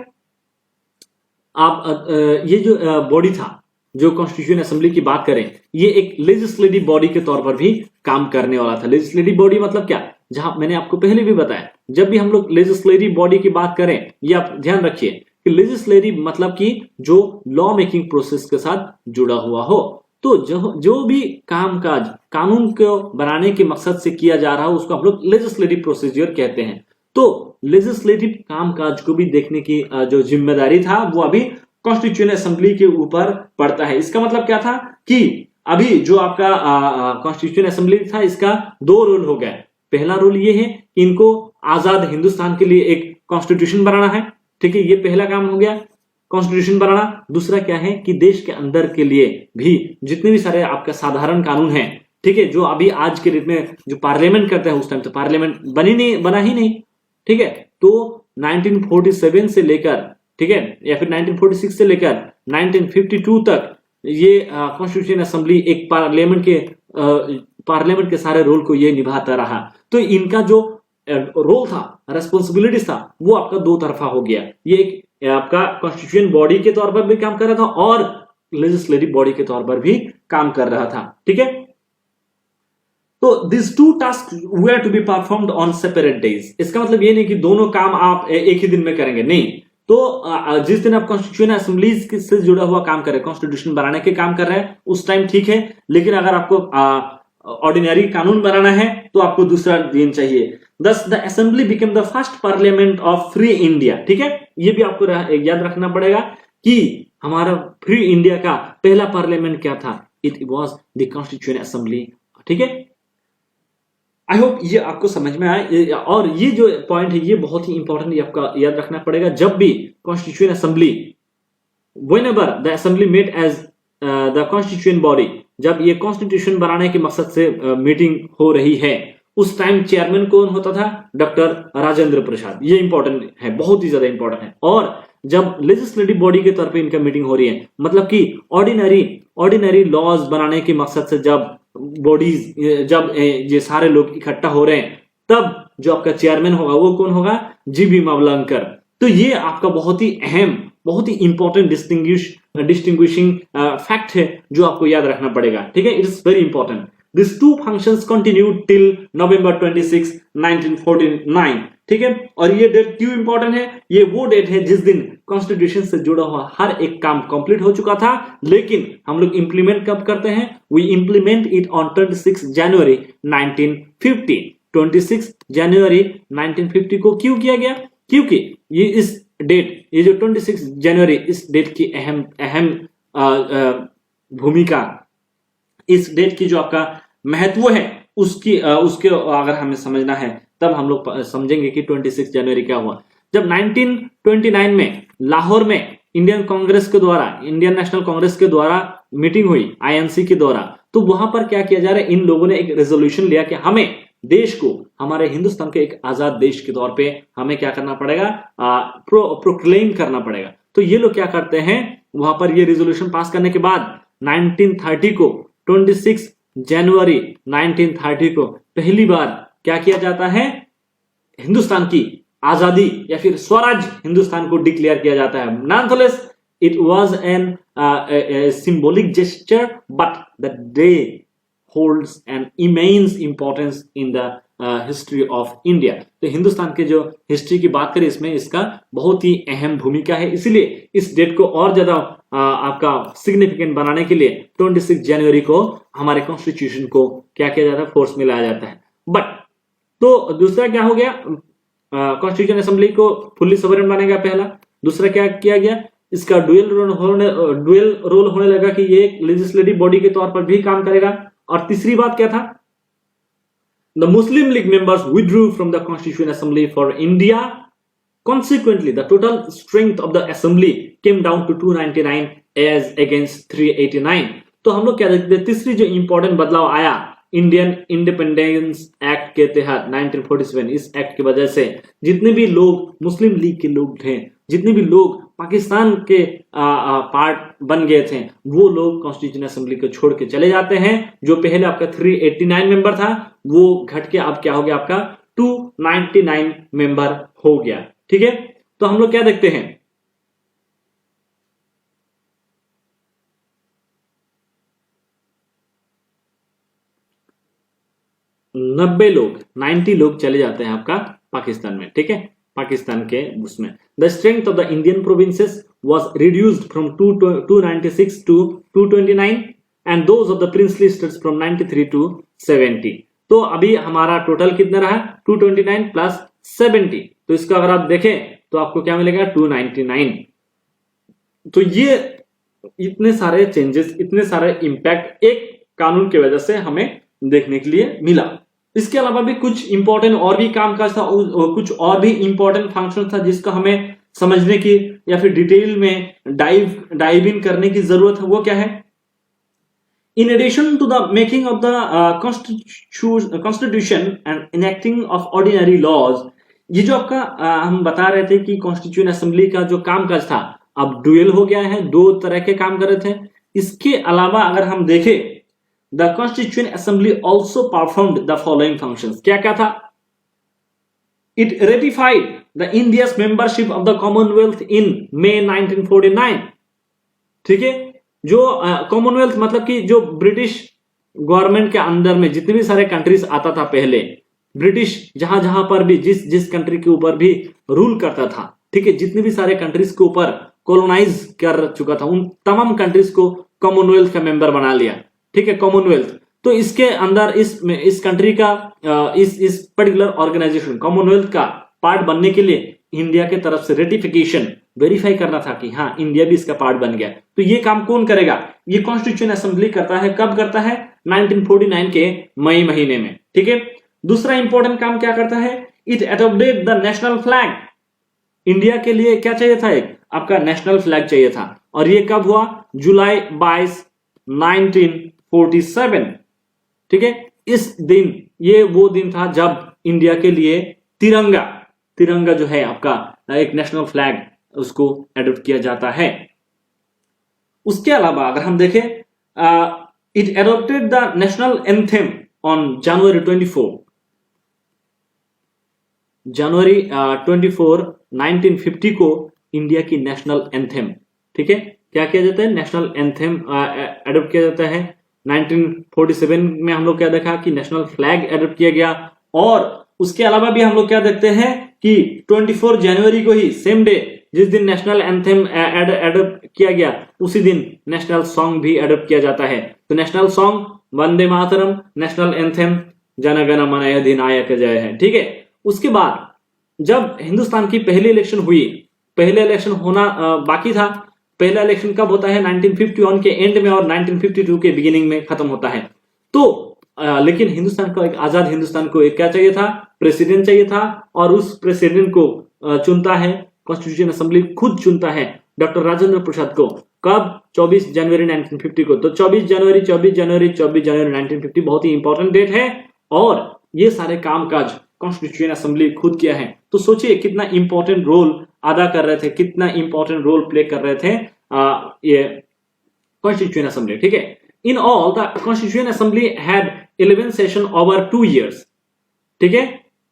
आप ये जो बॉडी था, जो कॉन्स्टिट्यूशन असेंबली की बात करें, ये एक लेजिस्लेटिव बॉडी के तौर पर भी काम करने वाला था। लेजिस्लेटिव बॉडी मतलब क्या, जहां मैंने आपको पहले भी बताया, जब भी हम लोग लेजिस्लेटिव बॉडी की बात करें, ये आप ध्यान रखिए कि लेजिस्लेटिव मतलब कि जो लॉ मेकिंग प्रोसेस के साथ जुड़ा हुआ हो। तो जो भी कामकाज कानून को बनाने के मकसद से किया जा रहा है उसको हम लोग लेजिस्लेटिव प्रोसीजर कहते हैं। तो लेजिस्लेटिव कामकाज को भी देखने की जो जिम्मेदारी था वो अभी कॉन्स्टिट्यूएंट असेंबली के ऊपर पड़ता है। इसका मतलब क्या था कि अभी जो आपका कॉन्स्टिट्यूएंट असेंबली था इसका दो रोल हो गया। पहला रोल ये है कि इनको आजाद हिंदुस्तान के लिए एक कॉन्स्टिट्यूशन बनाना है, ठीक है, ये पहला काम हो गया कॉन्स्टिट्यूशन बनाना। दूसरा क्या है कि देश के अंदर के लिए भी जितने भी सारे आपका साधारण कानून है, ठीक है, जो अभी आज के डेट में जो पार्लियामेंट करते हैं उस टाइम तो पार्लियामेंट बना ही नहीं, ठीक है। तो 1947 से लेकर, ठीक है, या फिर 1946 से लेकर 1952 तक ये कॉन्स्टिट्यूशन असेंबली एक पार्लियामेंट के सारे रोल को ये निभाता रहा। तो इनका जो रोल था, रेस्पॉन्सिबिलिटीज था, वो आपका दो तरफा हो गया। ये एक आपका कॉन्स्टिट्यूशन बॉडी के तौर पर भी काम कर रहा था और लेजिस्लेटिव बॉडी के तौर पर भी काम कर रहा था, ठीक है। तो this two task were to be performed on separate days. इसका मतलब ये नहीं कि दोनों काम आप एक ही दिन में करेंगे, नहीं। तो जिस दिन आप कॉन्स्टिट्यूशन असेंबली से जुड़ा हुआ काम कर रहे हैं, कॉन्स्टिट्यूशन बनाने के काम कर रहे हैं, उस टाइम ठीक है, लेकिन अगर आपको ऑर्डिनरी कानून बनाना है तो आपको दूसरा दिन चाहिए। Thus the assembly became the first parliament of free India, ठीक है। ये भी आपको याद रखना पड़ेगा कि हमारा फ्री इंडिया का पहला पार्लियामेंट क्या था, it was the constituent assembly, ठीक है। आई होप ये आपको समझ में आए। और ये जो पॉइंट है ये बहुत ही इंपॉर्टेंट, आपका याद रखना पड़ेगा। जब भी constituent assembly, whenever the assembly met as the constituent body, जब ये कॉन्स्टिट्यूशन बनाने के मकसद से मीटिंग हो रही है, उस टाइम चेयरमैन कौन होता था, डॉक्टर राजेंद्र प्रसाद। ये इंपॉर्टेंट है, बहुत ही ज्यादा इंपॉर्टेंट है। और जब लेजिस्लेटिव बॉडी के तौर पे इनका मीटिंग हो रही है, मतलब कि ऑर्डिनरी लॉज बनाने के मकसद से जब बॉडीज, जब ये सारे लोग इकट्ठा हो रहे हैं, तब जो आपका चेयरमैन होगा वो कौन होगा, जीबी मावलंकर। तो ये आपका बहुत ही अहम, बहुत ही इंपॉर्टेंट डिस्टिंग्विशिंग फैक्ट है जो आपको याद रखना पड़ेगा, ठीक है। It is very important. These two functions continued till November 26, 1949, ठीक है। और ये डेट क्यों इंपॉर्टेंट है, ये वो डेट है जिस दिन कॉन्स्टिट्यूशन से जुड़ा हुआ हर एक काम कंप्लीट हो चुका था, लेकिन हम लोग इंप्लीमेंट कब करते हैं, वी इंप्लीमेंट इट ऑन 26 जनवरी 1950। 26 जनवरी 1950 को क्यों किया गया, क्योंकि ये इस डेट, ये जो 26 जनवरी, इस डेट की अहम भूमिका, इस डेट की जो आपका महत्व है उसके अगर हमें समझना है तब हम लोग समझेंगे कि 26 जनवरी क्या हुआ। जब 1929 में लाहौर में इंडियन नेशनल कांग्रेस के द्वारा मीटिंग हुई, आईएनसी के द्वारा, तो वहां पर क्या किया जा रहा है, इन लोगों ने एक रेजोल्यूशन लिया कि हमें देश को, हमारे हिंदुस्तान के एक आजाद देश के तौर पे हमें क्या करना पड़ेगा, प्रोक्लेम करना पड़ेगा। तो ये लोग क्या करते हैं, वहां पर ये रेजोल्यूशन पास करने के बाद 1930 को, 26 जनवरी 1930 को पहली बार क्या किया जाता है, हिंदुस्तान की आजादी या फिर स्वराज हिंदुस्तान को डिक्लेयर किया जाता है। Nonetheless it was an symbolic gesture, but the day holds an immense importance in the history of India. तो हिंदुस्तान के जो हिस्ट्री की बात करें, इसमें इसका बहुत ही अहम भूमिका है। इसलिए इस डेट को और ज्यादा आपका सिग्निफिकेंट बनाने के लिए 26 जनवरी को हमारे कॉन्स्टिट्यूशन को क्या किया जाता है, फोर्स में लाया जाता है। बट तो दूसरा क्या हो गया, कॉन्स्टिट्यूशन असेंबली को फुल्ली सॉवरेन बनेगा पहला। दूसरा क्या किया गया, इसका ड्यूअल रोल होने लगा कि ये लेजिस्लेटिव बॉडी के तौर पर भी काम करेगा। और तीसरी बात क्या था, the Muslim League members withdrew from the Constituent Assembly for India. Consequently, the total strength of the assembly came down to 299 as against 389. तो हम लोग क्या देखते हैं, तीसरी जो इंपॉर्टेंट बदलाव आया इंडियन इंडिपेंडेंस एक्ट के तहत 1947, इस एक्ट की वजह से जितने भी लोग मुस्लिम लीग के लोग थे, जितने भी लोग पाकिस्तान के पार्ट बन गए थे, वो लोग कॉन्स्टिट्यूशन असेंबली को छोड़ के चले जाते हैं। जो पहले आपका 389 मेंबर था वो घट के अब क्या हो गया, आपका 299 मेंबर हो गया, ठीक है। तो हम लोग क्या देखते हैं, 90 लोग चले जाते हैं आपका पाकिस्तान में, ठीक है, पाकिस्तान के उसमें। The strength of the Indian provinces was reduced from 296 to 229। And those of the princely states from 93 to 70। तो अभी हमारा टोटल कितना रहा, 229 प्लस 70, तो इसका अगर आप देखें तो आपको क्या मिलेगा, 299। तो ये इतने सारे चेंजेस, इतने सारे इंपैक्ट एक कानून की वजह से हमें देखने के लिए मिला। इसके अलावा भी कुछ इंपॉर्टेंट और भी कामकाज था, कुछ और भी इंपॉर्टेंट फंक्शन था जिसको हमें समझने की या फिर डिटेल में डाइव इन करने की जरूरत है। वो क्या है, in addition to the making of the constitution and enacting of ordinary laws, ये जो आपका हम बता रहे थे कि कॉन्स्टिट्यूशन असेंबली का जो कामकाज था अब ड्यूअल हो गया है, दो तरह के काम कर रहे थे। इसके अलावा अगर हम देखें, the constitution assembly also performed the following functions. क्या क्या था, it ratified the India's membership of the Commonwealth in May 1949। ठीक है, जो कॉमनवेल्थ मतलब कि जो ब्रिटिश गवर्नमेंट के अंदर में जितने भी सारे कंट्रीज आता था पहले, ब्रिटिश जहां जहां पर भी जिस कंट्री के ऊपर भी रूल करता था, ठीक है, जितने भी सारे कंट्रीज के ऊपर कॉलोनाइज कर चुका था, उन तमाम कंट्रीज को कॉमनवेल्थ का मेंबर बना लिया। ठीक है, कॉमनवेल्थ। तो इसके अंदर इस कंट्री का इस पर्टिकुलर ऑर्गेनाइजेशन कॉमनवेल्थ का पार्ट बनने के लिए इंडिया के तरफ से रेटिफिकेशन वेरीफाई करना था कि हाँ इंडिया भी इसका पार्ट बन गया। तो ये काम कौन करेगा, ये कॉन्स्टिट्यूशन असेंबली करता है। कब करता है, 1949 के मई महीने में। ठीक है, दूसरा इंपॉर्टेंट काम क्या करता है, it adopted the national flag. India के लिए क्या चाहिए था, एक आपका नेशनल फ्लैग चाहिए था, और ये कब हुआ, जुलाई 22, 1947। ठीक है, इस दिन, ये वो दिन था जब इंडिया के लिए तिरंगा जो है आपका एक नेशनल फ्लैग, उसको एडॉप्ट किया जाता है। उसके अलावा अगर हम देखें, it adopted the national anthem on January 24, 1950 को इंडिया की नेशनल एंथेम। ठीक है, क्या किया जाता है, नेशनल एंथेम एडॉप्ट किया जाता है। 1947 में हम लोग क्या देखा कि नेशनल फ्लैग एडॉप्ट किया गया। और उसके अलावा भी हम लोग क्या देखते हैं कि 24 जनवरी को ही, सेम डे जिस दिन नेशनल एंथेम एडॉप्ट किया गया, उसी दिन नेशनल सॉन्ग भी एडॉप्ट किया जाता है। तो national song Vande Mataram, national anthem Jana Gana मन अधिनायक जय है। ठीक है, उसके बाद जब हिंदुस्तान की पहली इलेक्शन हुई, पहले इलेक्शन होना बाकी था। पहला इलेक्शन कब होता है, 1951 के एंड में और 1952 के बिगिनिंग में खत्म होता है। तो लेकिन हिंदुस्तान को, एक आजाद हिंदुस्तान को एक क्या चाहिए था, प्रेसिडेंट चाहिए था, और उस प्रेसिडेंट को चुनता है कॉन्स्टिट्यूशन असेंबली, खुद चुनता है डॉक्टर राजेंद्र प्रसाद को। कब, 24 जनवरी 1950 को। तो 24 जनवरी 1950 बहुत ही इंपॉर्टेंट डेट है, और ये सारे कामकाज कॉन्स्टिट्यूशन असेंबली खुद किया है। तो सोचिए कितना इंपॉर्टेंट रोल अदा कर रहे थे, कितना इंपॉर्टेंट रोल प्ले कर रहे थे ये कॉन्स्टिट्यूशन असेंबली। ठीक है, in all the constitution assembly had 11 session over 2 years। ठीक है,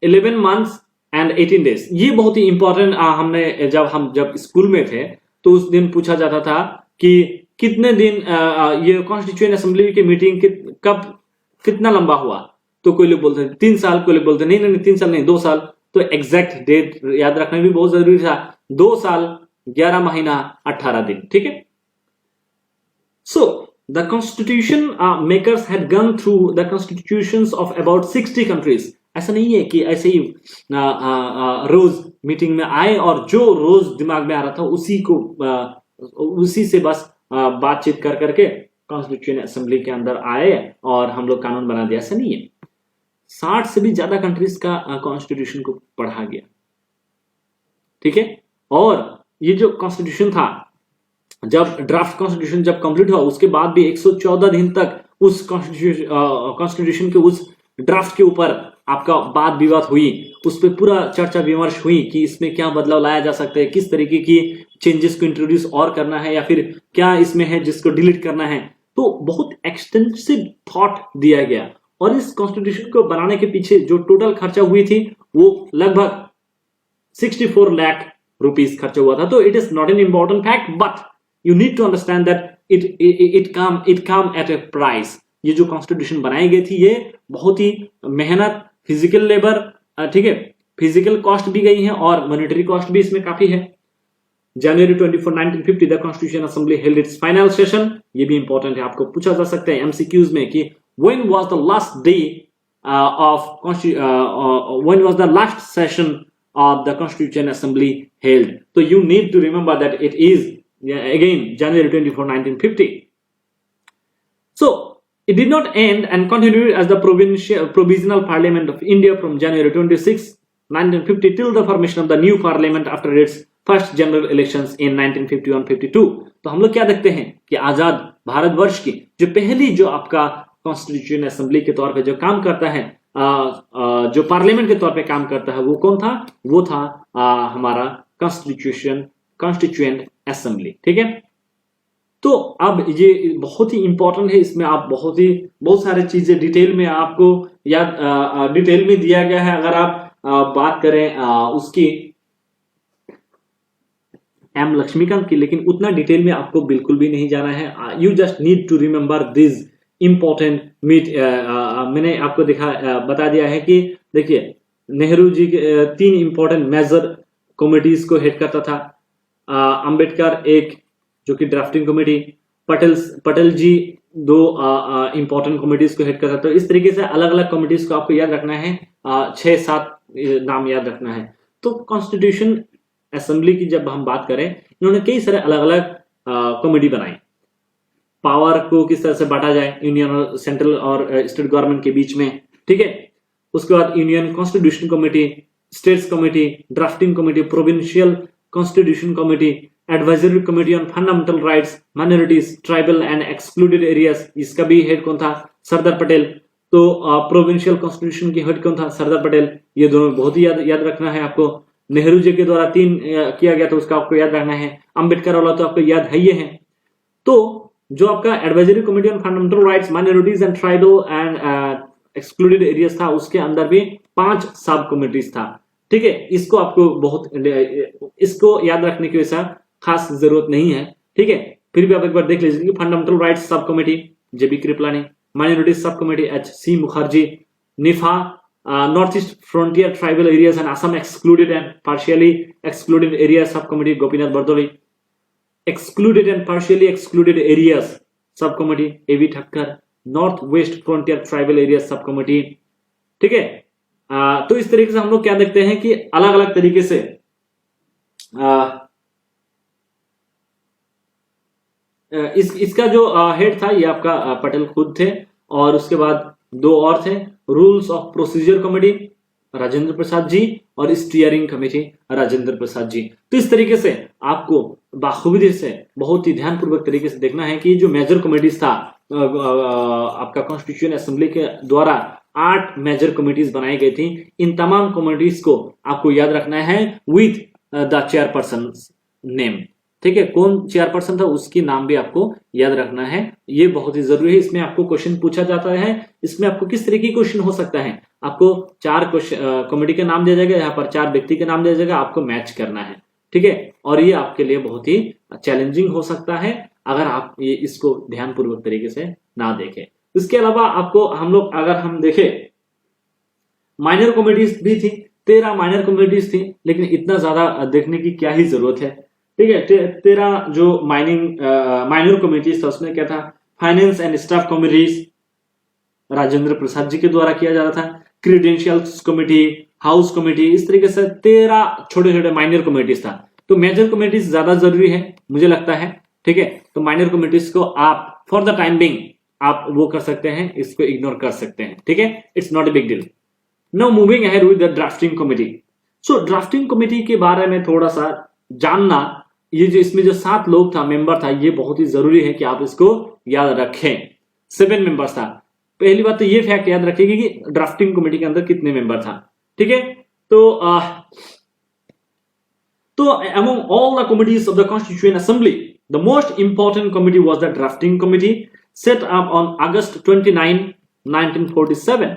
11 months and 18 days। ये बहुत ही इंपॉर्टेंट, हमने जब स्कूल में थे तो उस दिन पूछा जाता था कि कितने दिन ये कॉन्स्टिट्यूशन असेंबली की मीटिंग कब, कितना लंबा हुआ। तो कोई लोग बोलते 3 साल, कोई लोग बोलते नहीं 3 साल नहीं 2 साल। तो एग्जैक्ट डेट याद रखना भी बहुत जरूरी था, 2 साल 11 महीना 18 दिन। ठीक है, so the constitution makers had gun through the constitutions of about 60 countries. ऐसा नहीं है कि ऐसे ही रोज मीटिंग में आए और जो रोज दिमाग में आ रहा था उसी से बस बातचीत कर करके कॉन्स्टिट्यूशन असेंबली के अंदर आए और हम लोग कानून बना दिया। ऐसा नहीं है, 60 से भी ज्यादा कंट्रीज का कॉन्स्टिट्यूशन को पढ़ा गया। ठीक है, और ये जो कॉन्स्टिट्यूशन था, जब ड्राफ्ट कॉन्स्टिट्यूशन जब कंप्लीट हुआ, उसके बाद भी 114 दिन तक उस कॉन्स्टिट्यूशन के उस ड्राफ्ट के ऊपर आपका वाद विवाद हुई, उस पर पूरा चर्चा विमर्श हुई कि इसमें क्या बदलाव लाया जा सकता है, किस तरीके की चेंजेस को इंट्रोड्यूस और करना है, या फिर क्या इसमें है जिसको डिलीट करना है। तो बहुत एक्सटेंसिव थॉट दिया गया, और इस कॉन्स्टिट्यूशन को बनाने के पीछे जो टोटल खर्चा हुई थी वो लगभग 64 लाख रुपीस खर्चा हुआ था। तो it is not an important fact, but you need to understand that it come at a price. ये जो कॉन्स्टिट्यूशन बनाई गई थी, ये बहुत ही मेहनत, फिजिकल लेबर, ठीक है, फिजिकल कॉस्ट भी गई है और मॉनेटरी कॉस्ट भी इसमें काफी है। January 24, 1950 the constitution assembly held it's final session. ये भी इंपॉर्टेंट है, आपको पूछा जा सकता है एमसीक्यूज में कि when was the last day when was the last session of the Constituent Assembly held? So you need to remember that it is again January 24, 1950. So it did not end and continued as the provisional parliament of India from January 26, 1950 till the formation of the new parliament after its first general elections in 1951-52. तो हम लोग क्या देखते हैं कि आजाद भारतवर्ष की जो पहली जो आपका कॉन्स्टिट्यूशन असेंबली के तौर पे जो काम करता है, जो पार्लियामेंट के तौर पे काम करता है, वो कौन था? वो था हमारा कॉन्स्टिट्यूएंट असेंबली। ठीक है, तो अब ये बहुत ही इंपॉर्टेंट है, इसमें आप बहुत सारी चीजें डिटेल में आपको याद डिटेल में दिया गया है। अगर आप बात करें उसकी एम लक्ष्मीकांत की, लेकिन उतना डिटेल में आपको बिल्कुल भी नहीं जाना है। You just need to remember this important मैंने आपको बता दिया है कि देखिए नेहरू जी के 3 इंपॉर्टेंट मेजर कमिटीज को हेड करता था। अंबेडकर एक जो कि ड्राफ्टिंग कमेटी, पटेल जी 2 इंपॉर्टेंट कमिटीज को हेड करता था। तो इस तरीके से अलग अलग कमिटीज को आपको याद रखना है, 6-7 नाम याद रखना है। तो कॉन्स्टिट्यूशन असेंबली की जब हम बात करें, इन्होंने कई सारे अलग अलग कमेटी बनाई। पावर को किस तरह से बांटा जाए यूनियन और सेंट्रल और स्टेट गवर्नमेंट के बीच में, ठीक है। उसके बाद union constitution committee, states committee, drafting committee, provincial constitution committee, advisory committee on fundamental rights, minorities, tribal and excluded areas, इसका भी हेड कौन था? सरदार पटेल। तो प्रोविंशियल कॉन्स्टिट्यूशन की हेड कौन था? सरदार पटेल। ये दोनों बहुत ही याद रखना है आपको। नेहरू जी के द्वारा 3 किया गया, तो उसका आपको याद रखना है। अंबेडकर वाला तो आपको याद है ही है। तो जो आपका advisory committee on fundamental rights, minorities and tribal and excluded areas था, उसके अंदर भी 5 सब कमिटीज था। ठीक है, इसको आपको इसको याद रखने की वैसा खास जरूरत नहीं है। ठीक है, फिर भी आप एक बार देख लीजिए। Fundamental rights sub committee J B Kripalani, minorities sub committee H C. Mukherjee, NEFA north east frontier tribal areas and Assam excluded and partially excluded areas sub committee Gopinath Bardoloi, excluded and partially excluded areas sub committee A V. Thakkar, north west frontier tribal areas sub committee. ठीक है, तो इस तरीके से हम लोग क्या देखते हैं कि अलग अलग तरीके से इसका जो हेड था ये आपका पटेल खुद थे, और उसके बाद 2 और थे। Rules of procedure committee Rajendra Prasad ji, और स्टीयरिंग कमेटी राजेंद्र प्रसाद जी। तो इस तरीके से आपको बाखूबी से बहुत ही ध्यानपूर्वक तरीके से देखना है कि जो मेजर कमेटीज था आपका कॉन्स्टिट्यूशन असेंबली के द्वारा 8 मेजर कमेटीज बनाई गई थी। इन तमाम कमेटीज को आपको याद रखना है विथ द चेयरपर्सन नेम। ठीक है, कौन चेयरपर्सन था उसकी नाम भी आपको याद रखना है, ये बहुत ही जरूरी है। इसमें आपको क्वेश्चन पूछा जाता है। इसमें आपको किस तरीके की क्वेश्चन हो सकता है? आपको 4 कमेटी का नाम दिया जाएगा, यहाँ पर 4 व्यक्ति का नाम दिया जाएगा, आपको मैच करना है। ठीक है, और ये आपके लिए बहुत ही चैलेंजिंग हो सकता है अगर आप ये इसको ध्यानपूर्वक तरीके से ना देखें। इसके अलावा आपको अगर हम देखें, माइनर कमेटीज भी थी, 13 माइनर कमेटीज थी, लेकिन इतना ज्यादा देखने की क्या ही जरूरत है। ठीक है, 13 जो माइनर कमेटीज था उसमें क्या था? Finance and staff committees Rajendra Prasad ji के द्वारा किया जा रहा था। क्रीडेंशियल्स कमेटी, हाउस कमेटी, इस तरीके से 13 छोटे छोटे माइनर कमेटीज था। तो मेजर कमेटीज ज्यादा जरूरी है मुझे लगता है। ठीक है, तो माइनर कमेटीज को आप फॉर द टाइम बिंग आप वो कर सकते हैं, इसको इग्नोर कर सकते हैं। ठीक है, it's not a big deal. Now moving ahead with the drafting committee. So drafting committee के बारे में थोड़ा सा जानना, ये जो इसमें जो 7 लोग था, मेंबर था, ये बहुत ही जरूरी है कि आप इसको याद रखें। 7 मेंबर्स था। पहली बात तो ये फैक्ट याद रखिएगा कि ड्राफ्टिंग कमेटी के अंदर कितने मेंबर था। ठीक है, तो among all the committees of the Constituent Assembly, the most important committee was the drafting committee, set up on August 29, 1947.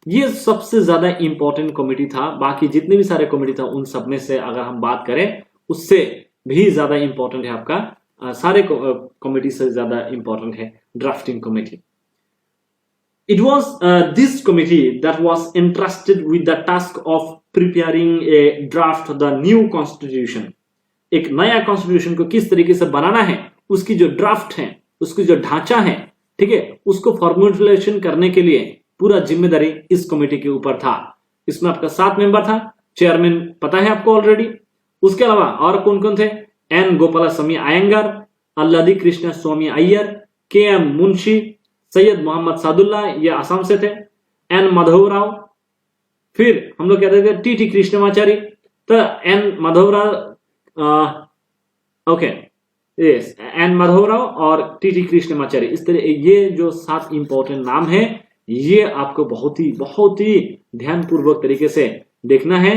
ये सबसे ज्यादा इंपॉर्टेंट कमेटी था। बाकी जितने भी सारे कमेटी था उन सब में से अगर हम बात करें, उससे भी ज्यादा इंपॉर्टेंट है आपका सारे कमेटी से ज्यादा इंपॉर्टेंट है drafting committee. It was this committee that was entrusted with the task of preparing a draft of the new constitution. एक नया कॉन्स्टिट्यूशन को किस तरीके से बनाना है, उसकी जो ड्राफ्ट है, उसकी जो ढांचा है, ठीक है, उसको फॉर्मुलेशन करने के लिए पूरा जिम्मेदारी इस कमेटी के ऊपर था। इसमें आपका 7 मेंबर था, चेयरमैन पता है आपको ऑलरेडी। उसके अलावा और कौन कौन थे? एन गोपालास्वामी अयंगार, अल्लादी कृष्ण स्वामी अय्यर, के एम मुंशी, सैयद मोहम्मद सादुल्ला, ये आसाम से थे, एन माधवराव, फिर हम लोग कहते थे टी कृष्णमाचारी, तो N Madhavrao, okay yes, N Madhavrao और टी कृष्णमाचारी। इस तरह ये जो 7 इंपॉर्टेंट नाम है, ये आपको बहुत ही ध्यानपूर्वक तरीके से देखना है।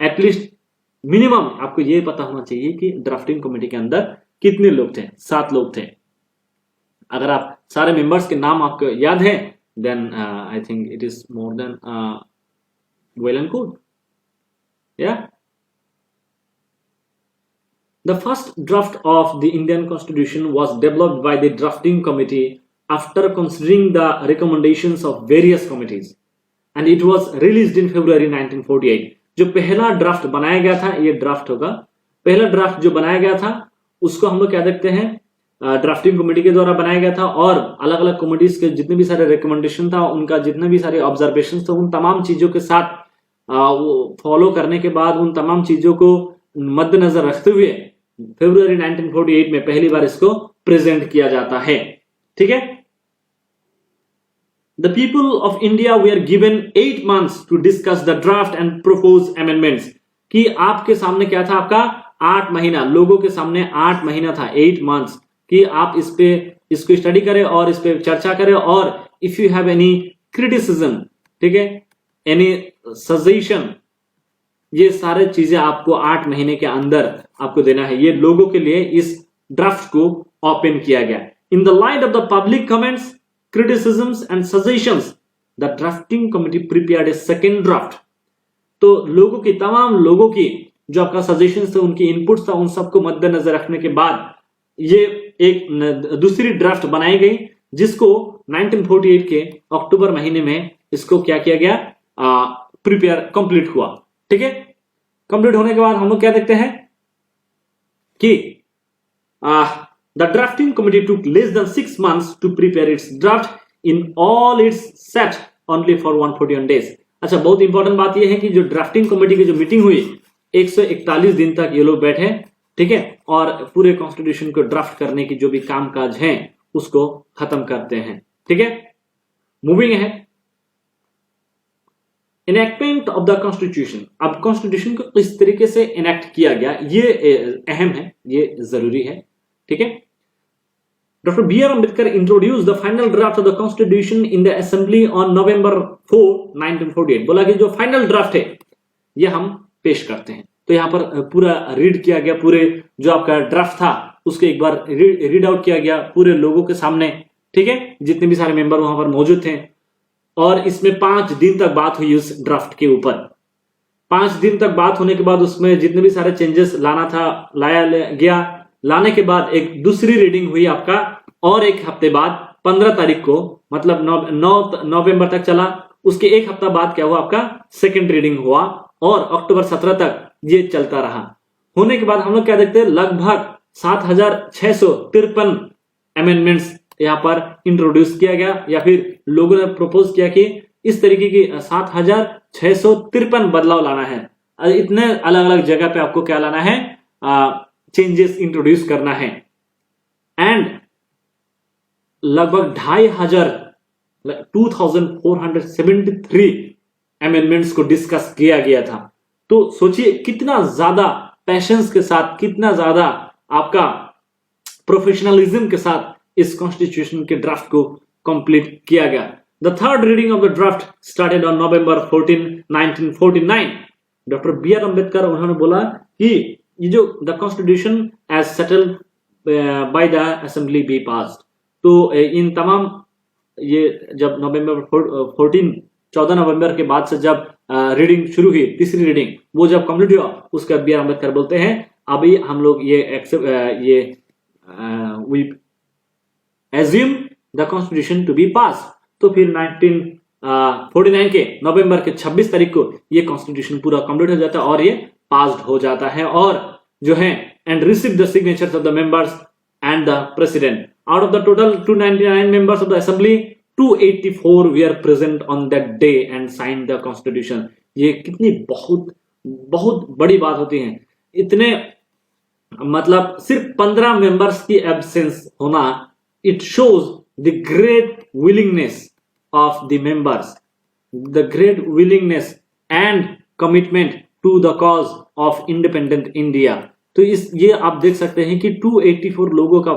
एटलीस्ट मिनिमम आपको ये पता होना चाहिए कि ड्राफ्टिंग कमेटी के अंदर कितने लोग थे। 7 लोग थे। अगर आप सारे मेंबर्स के नाम आपको याद है, then I think it is more than well and good. या The first draft of the Indian Constitution was developed by the drafting committee after considering the recommendations of various committees, and it was released in February 1948. जो पहला draft बनाया गया था, ये draft होगा, पहला draft जो बनाया गया था उसको हम लोग क्या देखते हैं, ड्राफ्टिंग कमेटी के द्वारा बनाया गया था, और अलग अलग कमिटीज के जितने भी सारे रिकमेंडेशन था, उनका जितने भी सारे ऑब्जर्वेशन था, उन तमाम चीजों के साथ फॉलो करने के बाद, उन तमाम चीजों को मद्देनजर रखते हुए फरवरी 1948 में पहली बार इसको प्रेजेंट किया जाता है। ठीक है। The people of India were given 8 months to discuss the draft and propose amendments। कि आपके सामने क्या था, आपका 8 महीना, लोगों के सामने 8 महीना था, 8 months, कि आप इसको स्टडी करें और इस पे चर्चा करें, और if you have any criticism, ठीक है, एनी सजेशन, ये सारे चीजें आपको 8 महीने के अंदर आपको देना है। ये लोगों के लिए इस ड्राफ्ट को ओपन किया गया। In the light of the public comments, criticisms and suggestions, the drafting committee prepared A second draft. तो लोगों की, तमाम लोगों की जो आपका सजेशंस थे, उनकी इनपुट्स था, उन सबको मद्देनजर रखने के बाद ये एक दूसरी ड्राफ्ट बनाई गई, जिसको 1948 के अक्टूबर महीने में इसको क्या किया गया, प्रिपेयर कंप्लीट हुआ। ठीक है। कंप्लीट होने के बाद हम लोग क्या देखते हैं कि the drafting committee took less than 6 months to prepare its draft in all its sat only for 141 days। अच्छा, बहुत इंपॉर्टेंट बात यह है कि जो ड्राफ्टिंग कमेटी की जो मीटिंग हुई, 141 दिन तक ये लोग बैठे, ठीक है, और पूरे कॉन्स्टिट्यूशन को ड्राफ्ट करने की जो भी कामकाज है उसको खत्म करते हैं। ठीक है। मूविंग है, इनेक्टमेंट ऑफ द कॉन्स्टिट्यूशन। अब कॉन्स्टिट्यूशन को किस तरीके से इनेक्ट किया गया, ये अहम है, ये जरूरी है। ठीक है। Doctor B R Ambedkar introduce the final draft of the constitution in the assembly on November 4, 1948। बोला कि जो फाइनल ड्राफ्ट है ये हम पेश करते हैं। तो यहां पर पूरा रीड किया गया, पूरे जो आपका ड्राफ्ट था उसको एक बार रीड आउट किया गया पूरे लोगों के सामने। ठीक है, जितने भी सारे मेंबर वहां पर मौजूद थे, और इसमें 5 दिन तक बात हुई उस ड्राफ्ट के ऊपर। 5 दिन तक बात होने के बाद उसमें जितने भी सारे चेंजेस लाना था लाया गया। लाने के बाद एक दूसरी रीडिंग हुई आपका, और एक हफ्ते बाद 15 तारीख को, मतलब 9 नवंबर तक चला। उसके एक हफ्ता बाद क्या हुआ, आपका सेकेंड रीडिंग हुआ, और अक्टूबर 17 तक ये चलता रहा। होने के बाद हम लोग क्या देखते हैं, लगभग 7653 अमेंडमेंट्स यहां पर इंट्रोड्यूस किया गया, या फिर लोगों ने प्रपोज किया कि इस तरीके की 7653 बदलाव लाना है। इतने अलग अलग जगह पे आपको क्या लाना है, चेंजेस इंट्रोड्यूस करना है। एंड लगभग 2473 अमेंडमेंट्स को डिस्कस किया गया था। तो सोचिए कितना ज्यादा पैशंस के साथ, कितना ज्यादा आपका प्रोफेशनलिज्म के साथ इस कॉन्स्टिट्यूशन के ड्राफ्ट को कंप्लीट किया गया। The third reading of the draft started on November 14, 1949। Doctor B R Ambedkar उन्होंने बोला कि ये जो the constitution as settled by the assembly be passed. तो इन तमाम ये जब November 14 नवंबर के बाद से जब रीडिंग शुरू हुई, तीसरी रीडिंग, वो जब कंप्लीट हुआ, उसके बाद बी आर अम्बेडकर बोलते हैं अभी हम लोग we assume the constitution to be passed। तो फिर 1949 के नवंबर के 26 तारीख को ये कॉन्स्टिट्यूशन पूरा कंप्लीट हो जाता है और ये पास्ड हो जाता है। और जो हैं and received the signatures of the members and the president. Out of the total 299 members of the assembly, 284 were present on that day and signed the constitution. ये कितनी बहुत बहुत बड़ी बात होती है। इतने मतलब सिर्फ 15 मेंबर्स की एब्सेंस होना, it shows the great willingness of the members, the great willingness and commitment to the cause of independent India. तो ये आप देख सकते हैं कि 284 लोगों का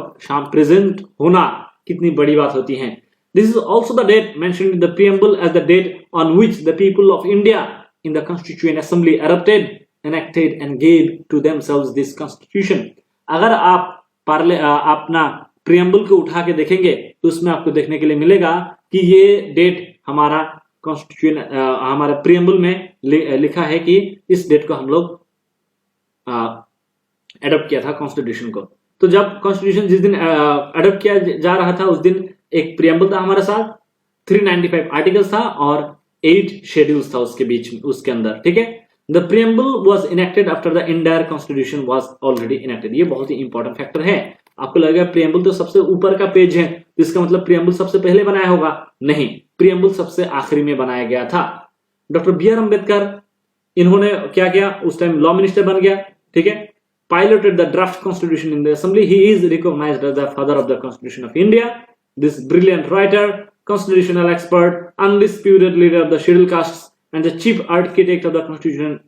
प्रेजेंट होना कितनी बड़ी बात होती है। This is also the date mentioned in the preamble as the date on which the people of India in the Constituent Assembly adopted, enacted and gave to themselves this constitution. अगर आप अपना preamble को उठा के देखेंगे तो उसमें आपको देखने के लिए मिलेगा कि ये डेट हमारा कॉन्स्टिट्यूशन हमारे प्रियम्बल में लिखा है कि इस डेट को हम लोग एडॉप्ट किया था कॉन्स्टिट्यूशन को। तो जब कॉन्स्टिट्यूशन जिस दिन एडॉप्ट किया जा रहा था उस दिन एक प्रियम्बल था हमारे साथ, 395 आर्टिकल्स था और 8 शेड्यूल्स था उसके बीच में, उसके अंदर, ठीक है। The preamble was enacted after the entire constitution was already enacted. ये बहुत ही इंपॉर्टेंट फैक्टर है। आपको लगेगा प्रियम्बल तो सबसे ऊपर का पेज है, तो इसका मतलब प्रियम्बल सबसे पहले बनाया होगा। नहीं, प्रियम्बल सबसे आखिरी में बनाया गया था। डॉक्टर बी आर अम्बेडकर, इन्होंने क्या किया, उस टाइम लॉ मिनिस्टर बन गया, ठीक है। piloted the draft constitution in the assembly. He is recognized as the father of the constitution of India. This brilliant writer, constitutional expert, undisputed leader of the scheduled castes and the chief architect of the constitution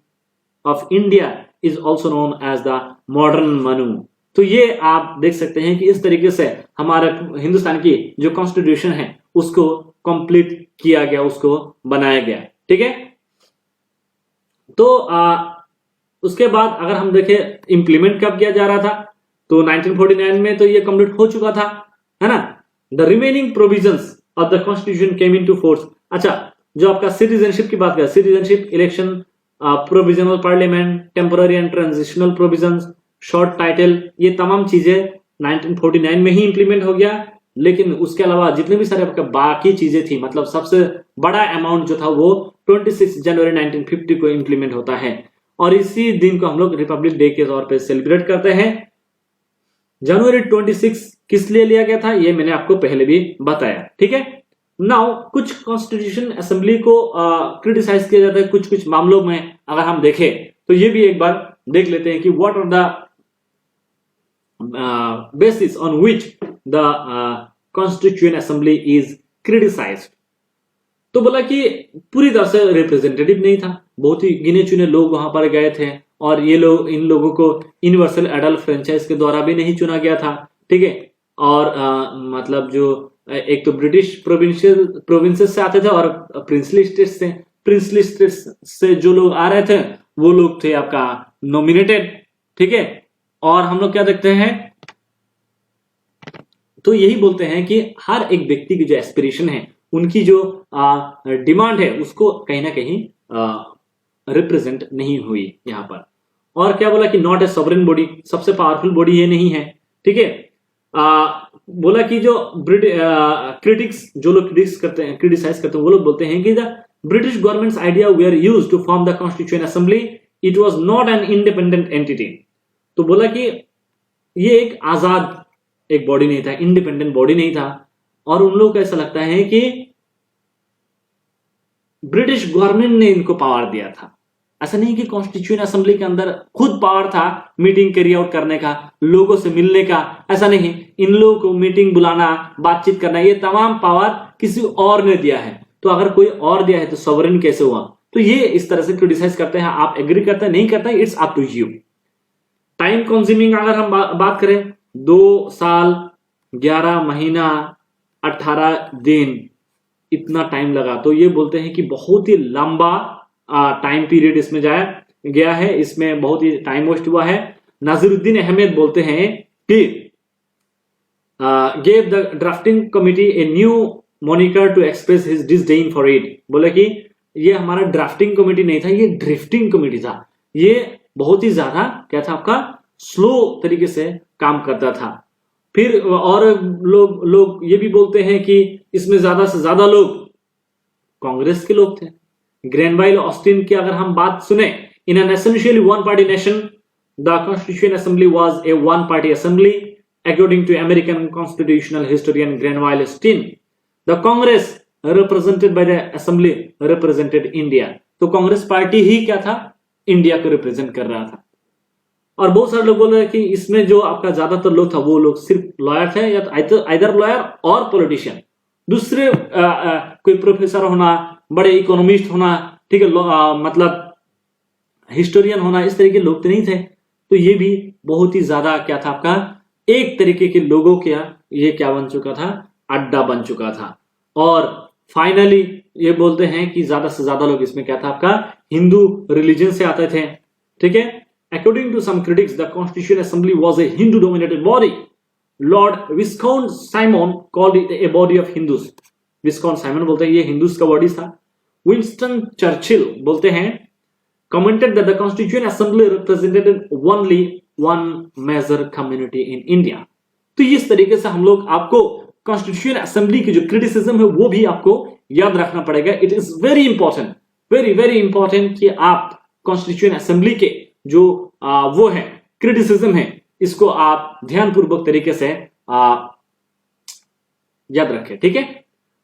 of India is also known as the modern Manu. तो ये आप देख सकते हैं कि इस तरीके से हमारे हिंदुस्तान की जो कॉन्स्टिट्यूशन है उसको कंप्लीट किया गया, उसको बनाया गया, ठीक है। तो उसके बाद अगर हम देखें इंप्लीमेंट कब किया जा रहा था, तो 1949 में तो ये कंप्लीट हो चुका था, है ना। The remaining provisions of the constitution came into force. अच्छा, जो आपका सिटीजनशिप की बात करें, citizenship, election, provisional parliament, temporary and transitional provisions, short title, ये तमाम चीजें 1949 में ही इंप्लीमेंट हो गया। लेकिन उसके अलावा जितने भी सारे आपका बाकी चीजें थी, मतलब सबसे बड़ा अमाउंट जो था वो 26 जनवरी 1950 को इंप्लीमेंट होता है और इसी दिन को हम लोग रिपब्लिक डे के तौर पे सेलिब्रेट करते हैं। जनवरी 26 किस लिए लिया गया था ये मैंने आपको पहले भी बताया, ठीक है। नाउ कुछ कॉन्स्टिट्यूशन असेंबली को क्रिटिसाइज किया जाता है कुछ कुछ मामलों में। अगर हम देखें तो ये भी एक बार देख लेते हैं कि what are the basis on which the constituent assembly is criticised. तो बोला कि पूरी तरह से रिप्रेजेंटेटिव नहीं था, बहुत ही गिने चुने लोग वहां पर गए थे और ये लोग, इन लोगों को यूनिवर्सल एडल्ट फ्रेंचाइज के द्वारा भी नहीं चुना गया था, ठीक है। और मतलब जो एक तो ब्रिटिश प्रोविंसेस से आते थे और प्रिंसली स्टेट्स से, प्रिंसली स्टेट्स से जो लोग आ रहे थे वो लोग थे आपका नॉमिनेटेड, ठीक है। और हम लोग क्या देखते हैं, तो यही बोलते हैं कि हर एक व्यक्ति की जो एस्पिरेशन है, उनकी जो डिमांड है, उसको कहीं ना कहीं रिप्रेजेंट नहीं हुई यहां पर। और क्या बोला कि नॉट ए सॉवरेन बॉडी, सबसे पावरफुल बॉडी ये नहीं है, ठीक है। बोला कि जो क्रिटिक्स, जो लोग क्रिटिसाइज करते हैं वो लोग बोलते हैं कि the British government's idea were used to form the constituent assembly, it was not an independent entity. तो बोला कि ये एक आजाद एक बॉडी नहीं था, इंडिपेंडेंट बॉडी नहीं था। और उन लोगों को ऐसा लगता है कि ब्रिटिश गवर्नमेंट ने इनको पावर दिया था। ऐसा नहीं कि कॉन्स्टिट्यूएंट असेंबली के अंदर खुद पावर था मीटिंग कैरी आउट करने का, लोगों से मिलने का, ऐसा नहीं। इन लोगों को मीटिंग बुलाना, बातचीत करना, ये तमाम पावर किसी और ने दिया है। तो अगर कोई और दिया है तो सॉवरेन कैसे हुआ? तो ये इस तरह से क्रिटिसाइज करते हैं। आप एग्री करते हैं, नहीं करते, it's up to you. Time consuming अगर हम बात करें, 2 साल 11 महीना 18 दिन इतना टाइम लगा। तो ये बोलते हैं कि बहुत ही लंबा टाइम पीरियड इसमें जाया गया है, इसमें बहुत ही टाइम वेस्ट हुआ है। नाजिरुद्दीन अहमद बोलते हैं कि gave the drafting committee a new moniker to express his disdain for it। बोले कि ये हमारा ड्राफ्टिंग कमेटी नहीं था, ये ड्रिफ्टिंग कमेटी था। ये बहुत ही ज्यादा क्या था, आपका स्लो तरीके से काम करता था। फिर और लोग ये भी बोलते हैं कि इसमें ज्यादा से ज्यादा लोग कांग्रेस के लोग थे। ग्रेनवाइल ऑस्टिन की अगर हम बात सुने, in an essentially one party nation The Constituent Assembly was a one-party assembly. According to American constitutional historian Granville Steen, the Congress represented by the Assembly represented India. तो कांग्रेस पार्टी ही क्या था, इंडिया को represent कर रहा था। और बहुत सारे लोग बोल रहे हैं कि इसमें जो आपका ज्यादातर लोग था वो लोग सिर्फ लॉयर थे, या आइदर लॉयर और पॉलिटिशियन, दूसरे कोई प्रोफेसर होना, बड़े इकोनॉमिस्ट होना, ठीक है, मतलब हिस्टोरियन होना, इस तरह के लोग तो नहीं थे। तो ये भी बहुत ही ज्यादा क्या था, आपका एक तरीके के लोगों के ये क्या बन चुका था, अड्डा बन चुका था। और फाइनली ये बोलते हैं कि ज्यादा से ज्यादा लोग इसमें क्या था, आपका हिंदू रिलीजन से आते थे, ठीक है। According to some critics the constitution assembly was a Hindu dominated body. Lord Viscount Simon called it a body of Hindus. Viscount Simon बोलते हैं ये हिंदूज का बॉडी था। विंस्टन चर्चिल बोलते हैं commented that the Constituent Assembly represented only one major community in India। तो इस तरीके से हम लोग आपको कॉन्स्टिट्यूशन असेंबली की जो क्रिटिसिज्म है वो भी आपको याद रखना पड़ेगा। It is very important, very very important कि आप कॉन्स्टिट्यूशन असेंबली के जो वो है क्रिटिसिज्म है, इसको आप ध्यानपूर्वक तरीके से याद रखें, ठीक है।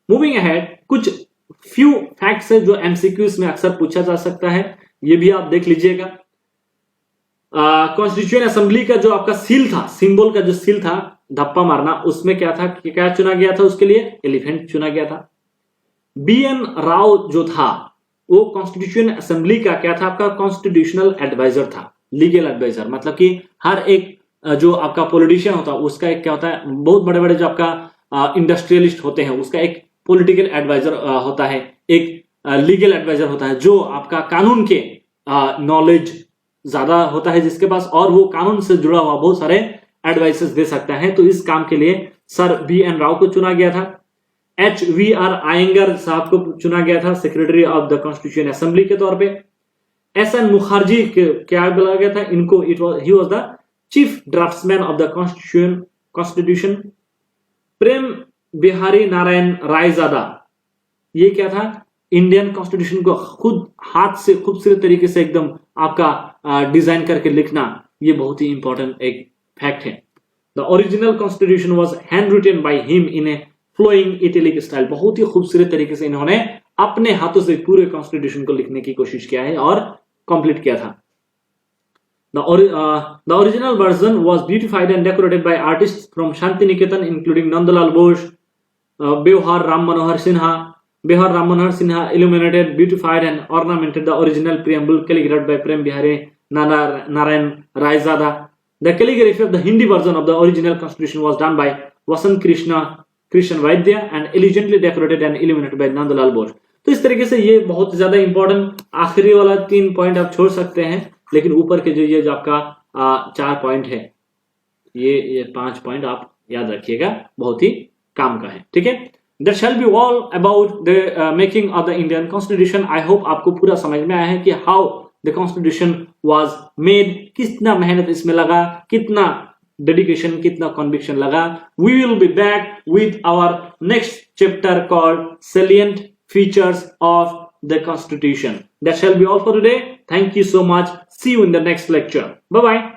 मूविंग अहेड, कुछ फ्यू फैक्ट्स है जो एमसीक्यूज में अक्सर पूछा जा सकता है, ये भी आप देख लीजिएगा। कॉन्स्टिट्यूशन असेंबली का जो आपका सील था, सिंबल का जो सील था, धप्पा मारना, उसमें क्या था, क्या चुना गया था, उसके लिए एलिफेंट चुना गया था। बीएन राव जो था वो कॉन्स्टिट्यूशन असेंबली का क्या था, आपका कॉन्स्टिट्यूशनल एडवाइजर था, लीगल एडवाइजर। मतलब कि हर एक जो आपका पॉलिटिशियन होता है उसका एक क्या होता है, बहुत बड़े बड़े जो आपका इंडस्ट्रियलिस्ट होते हैं उसका एक पॉलिटिकल एडवाइजर होता है, एक लीगल एडवाइजर होता है जो आपका कानून के नॉलेज ज्यादा होता है जिसके पास, और वो कानून से जुड़ा हुआ बहुत सारे एडवाइसेस दे सकता है। तो इस काम के लिए सर बीएन राव को चुना गया था। HVR आयंगर साहब को चुना गया था secretary of the constitution assembly के तौर पे। SN मुखर्जी क्या बोला गया था इनको, he was the chief draftsman of the constitution. Prem Behari Narain Raizada, ये क्या था, इंडियन कॉन्स्टिट्यूशन को खुद हाथ से खूबसूरत तरीके से एकदम आपका डिजाइन करके लिखना, ये बहुत ही इंपॉर्टेंट एक फैक्ट है। The original constitution was hand written by him in a flowing italic style. बहुत ही खूबसूरत तरीके से इन्होंने अपने हाथों से पूरे कॉन्स्टिट्यूशन को लिखने की कोशिश किया है और कंप्लीट किया था। The original version was beautified and decorated by artists from Shanti Niketan, including Nandalal Bose, Behar Ram Manohar Sinha. Behar Ram Manohar Sinha illuminated, beautified and ornamented the original preamble calligraphed by Prem Bihari Narayan Raizada. The calligraphy of the Hindi version of the original constitution was done by Vasant Krishnan Vaidya and elegantly decorated and illuminated by Nandalal Bose. तो इस तरीके से ये बहुत ज्यादा important, आखिरी वाला 3 point आप छोड़ सकते हैं, लेकिन ऊपर के ये जो आपका 4 पॉइंट है, ये 5 पॉइंट आप याद रखिएगा, बहुत ही काम का है, ठीक है। That shall be all about the making of the Indian Constitution. I hope आपको पूरा समझ में आया है कि how the Constitution was made, कितना मेहनत इसमें लगा, कितना डेडिकेशन, कितना कन्विक्शन लगा। We will be back with our next chapter called Salient Features of the Constitution. That shall be all for today. Thank you so much. See you in the next lecture. Bye bye.